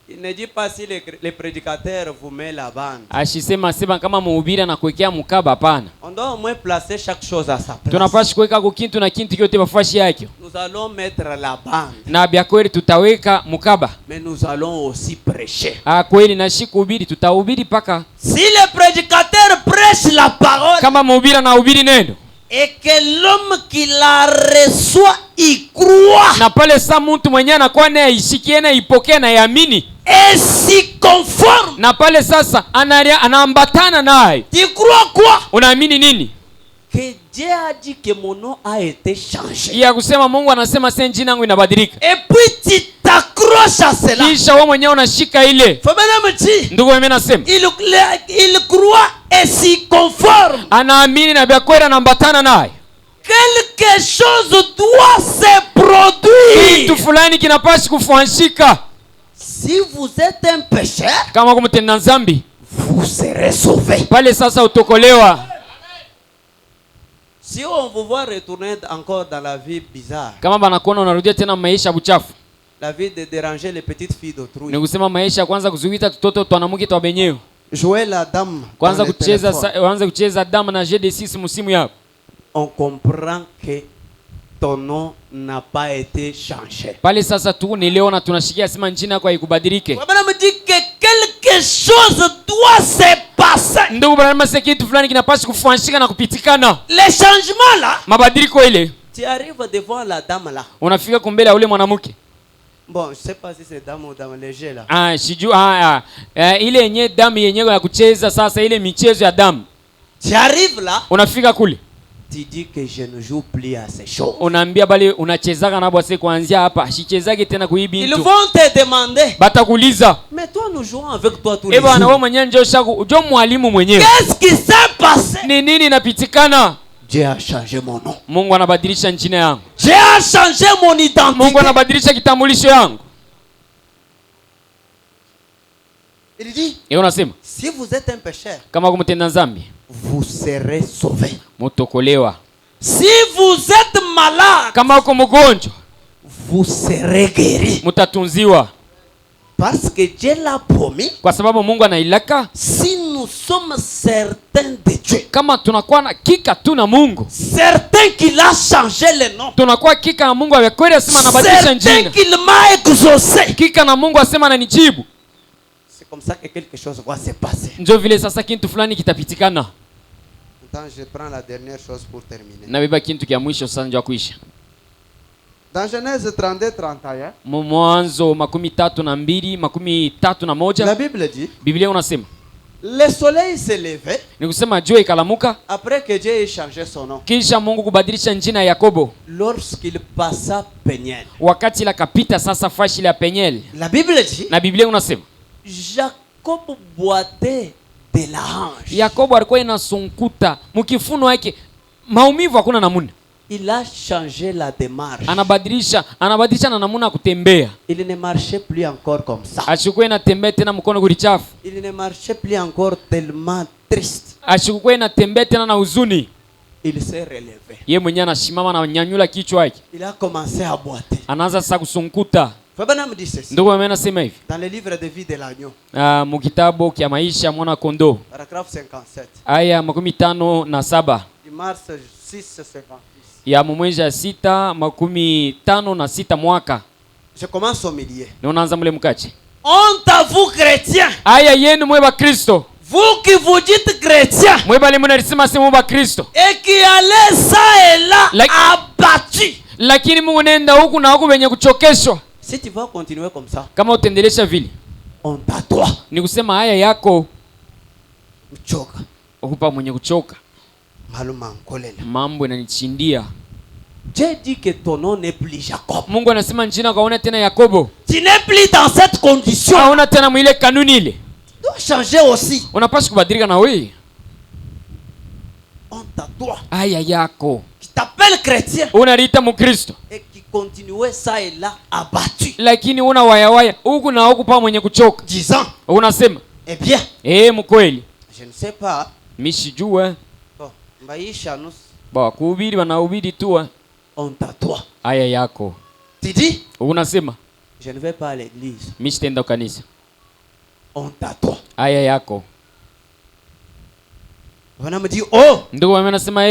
il ne dit pas si le prédicateur vous met la bande. ashisema sema kama mhubiri anakuwekea mkaba, hapana. On doit au moins placer chaque chose à sa place. Tunapaswa kuweka kukintu na kintu kyote bafashi yake, Nous allons mettre la bande, na bya kweli tutaweka mkaba. mais nous allons aussi prêcher. Kweli na shi kuhubiri tutahubiri paka Si le prédicateur prêche la parole kama mhubiri anahubiri neno, et que l'homme qui la reçoit y croit na pale saa mtu mwenyewe anakuwa naye aishikie na ipokee na yamini, et s'y conforme, na pale sasa anaambatana naye. tu crois quoi? Unaamini nini? Que Dieu a dit que mon nom a été changé. Ya kusema Mungu anasema sasa jina langu inabadilika, Et puis tu t'accroches à cela. kisha wewe mwenyewe unashika ile. Fabien me dit, Ndugu mimi nasema il croit et s'y conforme. anaamini na vya kweli anaambatana naye. Quelque chose doit se produire. Kitu fulani kinapaswa kufuanshika. Si vous êtes un pécheur, Kama kumtenda dhambi, vous serez sauvé. pale sasa utokolewa. Si on vous voit retourner encore dans la vie bizarre, Kama banakuona unarudia tena maisha buchafu, la vie de déranger les petites filles d'autrui, ni kusema maisha kwanza kuzuita tutoto twanamuke twa benyewe, Jouer la dame. kwanza dans le kucheza téléphone. waanze kucheza damu na GD6 musimu yako, on comprend que ton nom n'a pas été changé. pale sasa tu niliona tunashikia sema njina yako haikubadilike. Bwana me dit que quelque chose doit se passer. Ndugu bwana, mase kitu fulani kinapaswa kufuanshika na kupitikana. Les changements là, Mabadiliko ile tu arrives devant la dame là. unafika kumbele ya ule mwanamke. Bon, je sais pas si c'est dame ou dame léger là. Sijui ile yenye damu yenyewe ya kucheza sasa, ile michezo ya damu. Tu arrives là, unafika kule tu dis que je ne joue plus à ces choses. unaambia bali unachezaka na bwase kuanzia hapa shichezake tena kuibi Ils mtu vont te demander, batakuuliza mais toi nous jouons avec toi tous les bwana wewe jours. mwenyewe njo mwalimu mwenyewe Qu'est-ce qui s'est passé? ni nini inapitikana? Dieu a changé mon nom. Mungu anabadilisha njina yangu, Dieu a changé mon Mungu identité. anabadilisha kitambulisho yangu. Il dit, Unasema si vous êtes un pécheur, kama kumtenda dhambi vous serez sauvé. mutokolewa, Si vous êtes malade, kama uko mgonjwa vous serez guéri. mutatunziwa, Parce que Dieu l'a promis. kwa sababu Mungu anailaka. Si nous sommes certains de Dieu, Kama tunakuwa na kika tu na Mungu, certains qu'il a changé le nom, tunakuwa kika na Mungu awekweli asema anabadilisha certains njina, qu'il m'a exaucé. kika na Mungu asema ananijibu, C'est comme ça que quelque chose va se passer. njo vile sasa kintu fulani kitapitikana. Maintenant, je prends la dernière chose pour terminer. Nabeba kintu kya mwisho sasa njo kuisha. Dans Genèse 32-31, Mwanzo 32:31 La Bible dit, Biblia unasema le soleil s'est levé ni kusema jua ikalamuka après que Dieu ait changé son nom. kisha Mungu kubadilisha njina ya Yakobo, Lorsqu'il passa Péniel. wakati la kapita sasa fashi la Penyel, La Bible dit, na Biblia unasema Jacob boitait de la hanche. Yakobo alikuwa inasunkuta mkifuno yake, maumivu hakuna namuna, Il a changé la démarche. anabadilisha na namuna ya kutembea, Il ne marchait plus encore comme ça. ashikuwa inatembea tena mkono kulichafu, Il ne marchait plus encore tellement triste. ashikuwa inatembea tena na huzuni. Il s'est relevé. Ye mwenyewe anashimama na nyanyula kichwa yake, Il a commencé à boiter. anaanza sasa kusunkuta. Fabana me dit ceci. Ndugu mimi nasema hivi, Dans le livre de vie de l'agneau, mu kitabu kya maisha mwana kondoo paragraphe 57, aya 57 du mars 6 ya mwezi ya 6 mwaka, Je commence au milieu. ni unaanza mule mkache. Honte à vous chrétiens, Aya yenu mwe ba Kristo, vous qui vous dites chrétiens mwe bali mnalisema sema ba Kristo, et qui allez ça et là abattus. lakini Mungu nenda huku na huku wenye kuchokeshwa. Si tu vas continuer comme ça, Kama utendelesha vile, honte à toi. ni kusema haya yako Mchoka. ukupa mwenye kuchoka, Maluma nkolela. mambo inanichindia. Dieu dit que ton nom n'est plus Jacob. Mungu anasema njina kaona tena Yakobo, Tu n'es plus dans cette condition. hauna tena mwile kanuni ile, Tu dois changer aussi. unapaswa kubadilika na wewe. Honte à toi. Haya yako Qui t'appelle chrétien unaliita Mkristo, et qui continuait ça et là abattu. lakini una wayawaya huku na huku pa mwenye kuchoka, Disant, unasema eh bien, mkweli je ne sais pas. mishijua Bon, Maïcha nous, ba kuhubiri wanahubiri tu. honte à toi. Haya yako Tu dis, unasema je ne vais pas à l'église. mishitenda kanisa. Honte à toi. Haya yako On me dit, oh, ndugu wame nasema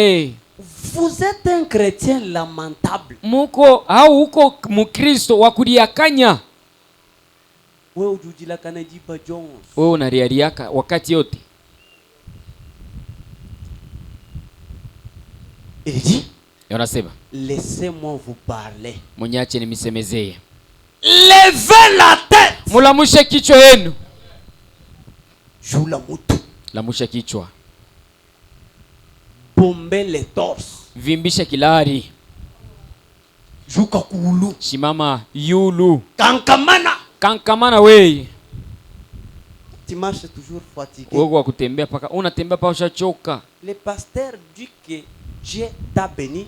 vous êtes un chrétien lamentable. muko au uko Mkristo wa kuliakanya. Wewe ujujila kanajipa Jones. Wewe unariariaka wakati yote. Il dit, Unasema laissez-moi vous parler. mwenyache nimisemezee. Levez la tête. Mulamushe kichwa yenu. Joue la moutou. Lamusha kichwa. Bombez les torses. Vimbisha kilari. Joue kakulu. Shimama yulu. Kankamana. Kankamana wei. Tu marches toujours fatigué. Wewe wa kutembea paka unatembea pa ushachoka. Le pasteur dit que Dieu t'a béni.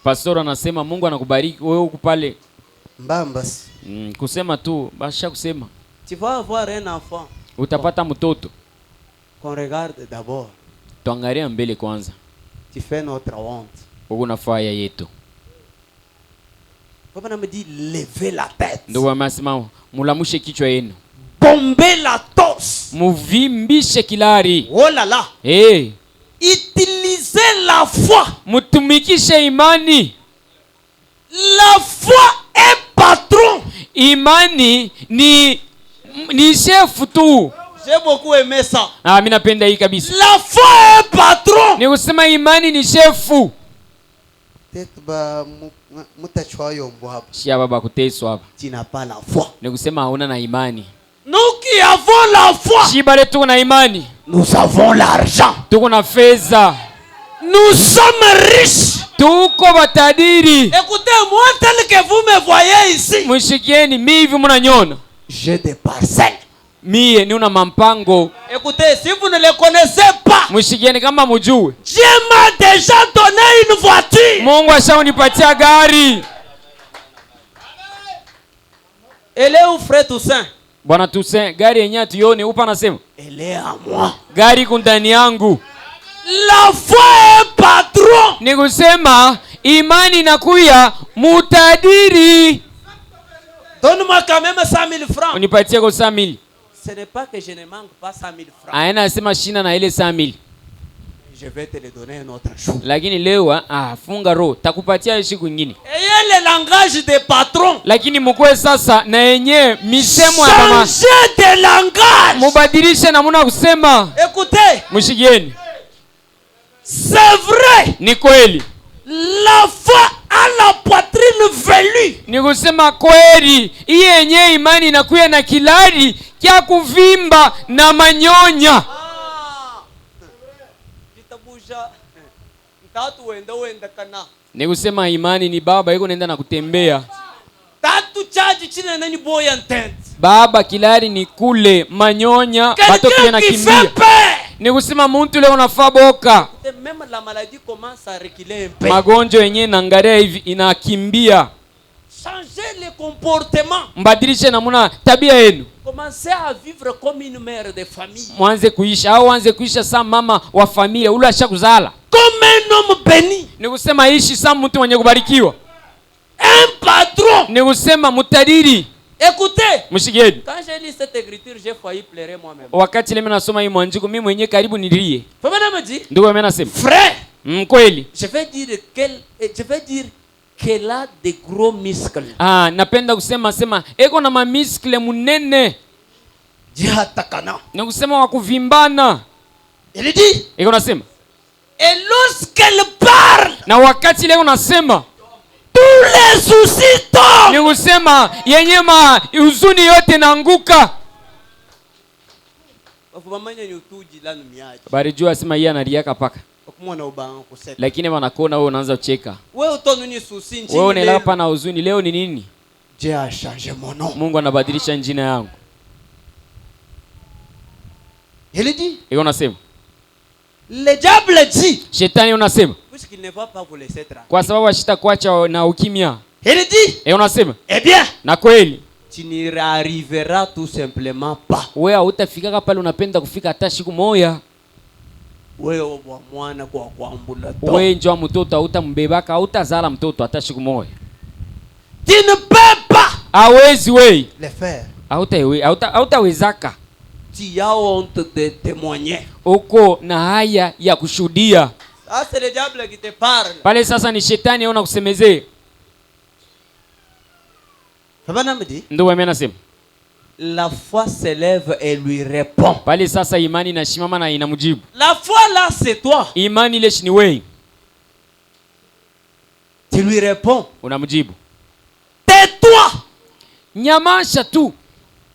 Pastor anasema Mungu anakubariki wewe huko pale. Mbambas. Kusema tu basha kusema. Tu vas avoir un enfant. Utapata mtoto. Qu'on regarde d'abord. Tuangalia mbele kwanza. Tu fais notre honte. Wewe unafaa ya yetu. Papa me dit levez la tête. Ndio amesema mulamushe kichwa yenu. Bombez la torse. Muvimbishe kilari. Oh là là. Utilisez la foi. Mutumikishe imani. La foi est patron. Imani ni chef tu. J'ai beaucoup aimé ça. Mimi napenda hii kabisa. La foi est patron. Ni kusema imani ni chefu. Tetba mutachwayo mbwa hapa. Shia baba kuteswa hapa. Tu n'as pas la foi. Ni kusema hauna na imani. Nous qui qui avons la foi, shibale tuko na imani, nous avons l'argent. tuko na fedha, Nous sommes riches. tuko batadiri. Écoutez, moi tel que vous me voyez ici, Mwishikieni mi hivi mnanyona, j'ai des parcelles. mie ni una mampango. Écoutez, si vous ne le connaissez pas, Mwishikieni kama mujue, Dieu m'a déjà donné une voiture. Mungu ashaunipatia gari. Elle est où, frère Toussaint? Bwana Toussaint, gari yenyewe tuione upa, nasema Elle est à moi. gari iko ndani yangu. La foi est patron. Ni kusema imani inakuya mutadiri. Donne-moi quand même 100 000 francs. Unipatie kwa 100,000. Ce n'est pas que je ne manque pas 100 000 francs. Aena asema shina na ile 100,000. Je vais te le donner un autre jour. Lakini leo funga roho, takupatia siku nyingine. Ayez le langage des patrons. Lakini mkwe sasa na yenyewe misemo ya mama. Changez de langage. Mubadilishe namna kusema. Écoutez, Mshikieni. c'est vrai. Ni kweli. La foi a la poitrine velue. Ni kusema kweli. Hii yenyewe imani inakuya na kilari kya kuvimba na manyonya. Ni kusema imani ni baba yuko nenda na kutembea. Tatu chaji chini na nani boya ntente. Baba kilari ni kule manyonya bato kule na kimbia. Ni kusema muntu leo unafaa boka. Même la maladie commence à reculer un peu. Magonjwa yenyewe naangalia hivi inakimbia. Changez le comportement. Mbadilishe namuna tabia yenu. Commencez à vivre comme une mère de famille. Mwanze kuisha au anze kuisha sa mama wa familia ule ashakuzala. Comme un homme béni. Ni kusema ishi sa mtu mwenye kubarikiwa. Un patron. Ni kusema mutadiri. Écoutez, Mshigeni. quand j'ai lu cette écriture, j'ai failli pleurer moi-même. Wakati leo nasoma hii mwanjiko mimi mwenyewe karibu nilie. Fabana me dit, Ndio mimi nasema. frère, Kweli. je vais dire qu'elle a des gros muscles. Napenda kusema eko na mamiskle munene. Jihatakana. Ni kusema wa kuvimbana. Il dit, Eko nasema. et lorsqu'elle parle, Na wakati leo nasema tous les soucis tombent. ni kusema yenye huzuni yote naanguka. Bari jua asema yeye analiaka paka. Lakini wanakuona wewe unaanza kucheka. Wewe unelapa na huzuni, leo ni nini? Dieu a changé mon nom. Mungu anabadilisha jina yangu. Il dit, Iko nasema. le diable dit, Shetani unasema. puisqu'il ne va pas vous laisser tranquille. Kwa sababu ashitakuacha na ukimya. Il dit, Unasema. eh bien, Na kweli. tu n'y arriveras tout simplement pas. Wewe hautafika pale unapenda kufika hata siku moja. Wewe mwana kwa kuambula to. Wewe njoo mtoto hautambebaka, hautazala mtoto hata siku moja. Tu ne peux pas Hawezi wewe. le faire. Hautawezaka. Tu as honte de témoigner. Uko na haya ya kushuhudia. Ça c'est le diable qui te parle. Pale sasa ni shetani anaona kusemezee. Fabana me dit, Ndio mimi nasema. la foi s'élève et lui répond. Pale sasa imani inashimama na inamjibu. La foi là c'est toi. Imani ile ni wewe. Tu lui réponds. Unamjibu. Tais-toi. Nyamasha tu.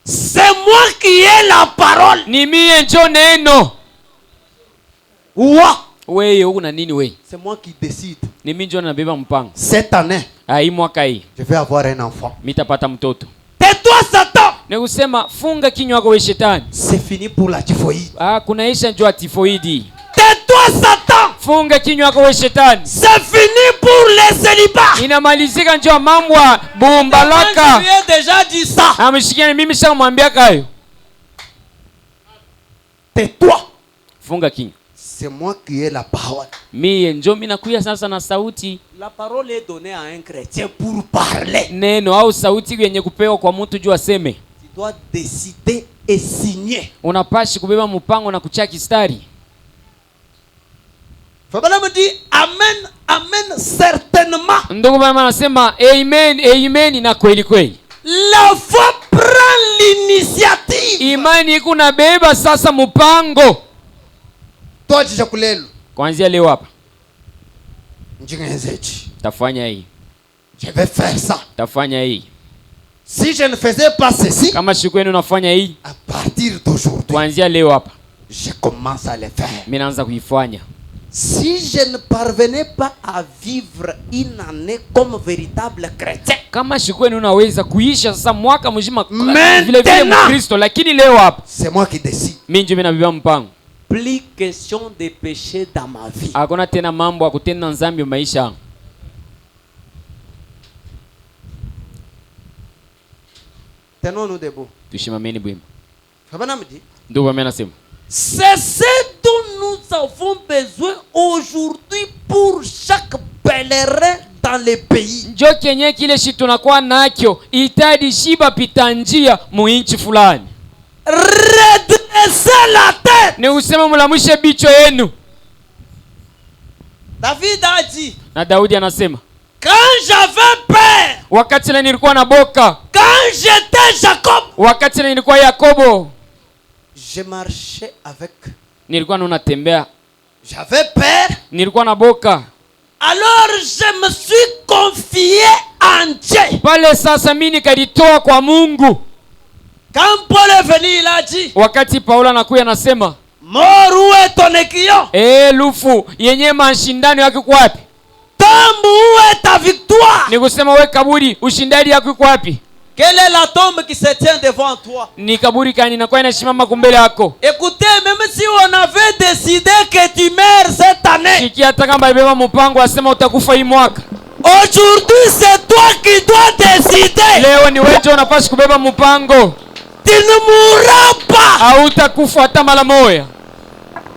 C'est moi qui ai la parole. Ni mie njo neno. Ouah. Wewe uko na nini wewe? C'est moi qui décide. Ni mimi njo nabeba mpango. Cette année, Hii mwaka hii je vais avoir un enfant. mitapata mtoto. Tais-toi Satan. Ni kusema funga kinywa chako wewe shetani. C'est fini pour la typhoïde. Kuna isha njoo tifoidi. Tais-toi Satan. Funga kinywa chako wewe shetani. C'est fini pour les célibats. Inamalizika njoo mambo ya bumbalaka. Je lui ai déjà dit ça. Ameshikiana mimi shamwambia kayo. Tais-toi. Funga kinywa. C'est moi qui ai la parole. Mie njoo mimi nakuya sasa na sauti. La parole est donnée à un chrétien pour parler. Neno au sauti yenye kupewa kwa mtu juu aseme. Tu dois décider et signer. Unapashi kubeba mpango na kuchia kistari. Fabana me dit amen, amen certainement. Ndugu mama anasema amen, amen na kweli kweli. La foi prend l'initiative. Imani iko na beba sasa mpango. Toi déjà kulelo. Kuanzia leo hapa Njingenzechi. tafanya hii. Je vais faire ça. Tafanya hii. Si je ne faisais pas ceci, kama sikueni unafanya hii, à partir d'aujourd'hui, kuanzia leo hapa je commence à le faire. mimi naanza kuifanya. Si je ne parvenais pas à vivre une année comme véritable chrétien, Kama sikueni unaweza kuisha sasa mwaka mzima Maintenant. vile vile Mkristo, lakini leo hapa C'est moi qui décide. mimi ndio ninabeba mpango. plus question de péché dans ma vie. Hakuna tena mambo ya kutenda dhambi maisha yangu. Tenons-nous debout. Tushimameni bwima. Fabana me dit, Ndio mimi nasema. c'est ce dont nous avons besoin aujourd'hui pour chaque pèlerin dans le pays. Njo kenye kile shi tunakuwa nakyo itadi shiba pita njia muinchi fulani. Redressez la tête. Ni usema mulamushe bicho yenu. David a dit, Na Daudi anasema, quand j'avais peur, wakati na nilikuwa na boka, quand j'étais Jacob, wakati na nilikuwa Yakobo, je marchais avec. nilikuwa natembea, J'avais peur. nilikuwa na boka. Alors je me suis confié en Dieu. Pale sasa mimi nikalitoa kwa Mungu. Quand Paul est venu, il a dit, Wakati Paulo anakuya anasema, mort, où est ton équillon? lufu yenye mashindano yako iko wapi? Tombe, où est ta victoire? Ni kusema we kaburi ushindani yako iko wapi? Quelle est la tombe qui se tient devant toi? Ni kaburi kani inakuwa inasimama kumbele yako? Écoutez, même si on avait décidé que tu meurs cette année, Shikia hata kama ibeba mpango asema utakufa hii mwaka. aujourd'hui c'est toi qui dois décider. Leo ni wewe ndio unapaswa kubeba mpango. Tu ne mourras pas. Hautakufa hata mara moja.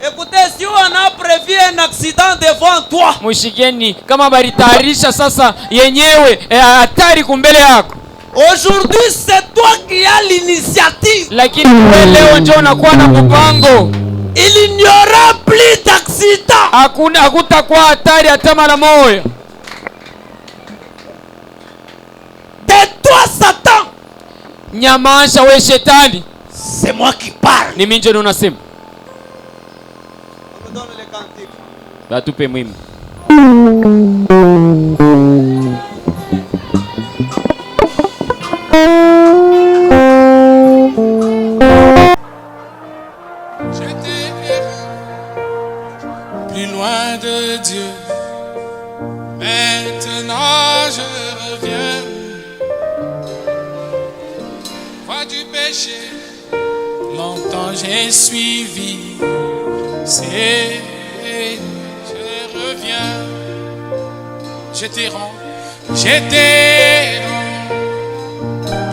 Écoutez, si on a prévu un accident devant toi, Mushikeni kama baritayarisha sasa yenyewe hatari kumbele yako. aujourd'hui c'est toi qui as l'initiative. Lakini wewe leo ndio unakuwa na mpango. Il n'y aura plus d'accident. Hakutakuwa hatari hata mara moja. Tais-toi, Satan. Nyamasha we shetani. C'est moi qui parle. Ni mimi ndio unasema. On me donne les cantiques. Batupe mwimbo. J'étais plus loin de Dieu. Maintenant je reviens. Voie du péché, longtemps j'ai suivi. C'est, je reviens. J'étais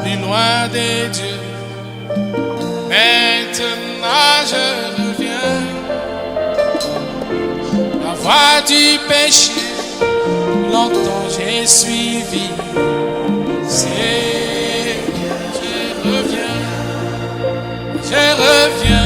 plus loin de Dieu. Maintenant je reviens. La voie du péché, longtemps j'ai suivi. C'est, je reviens.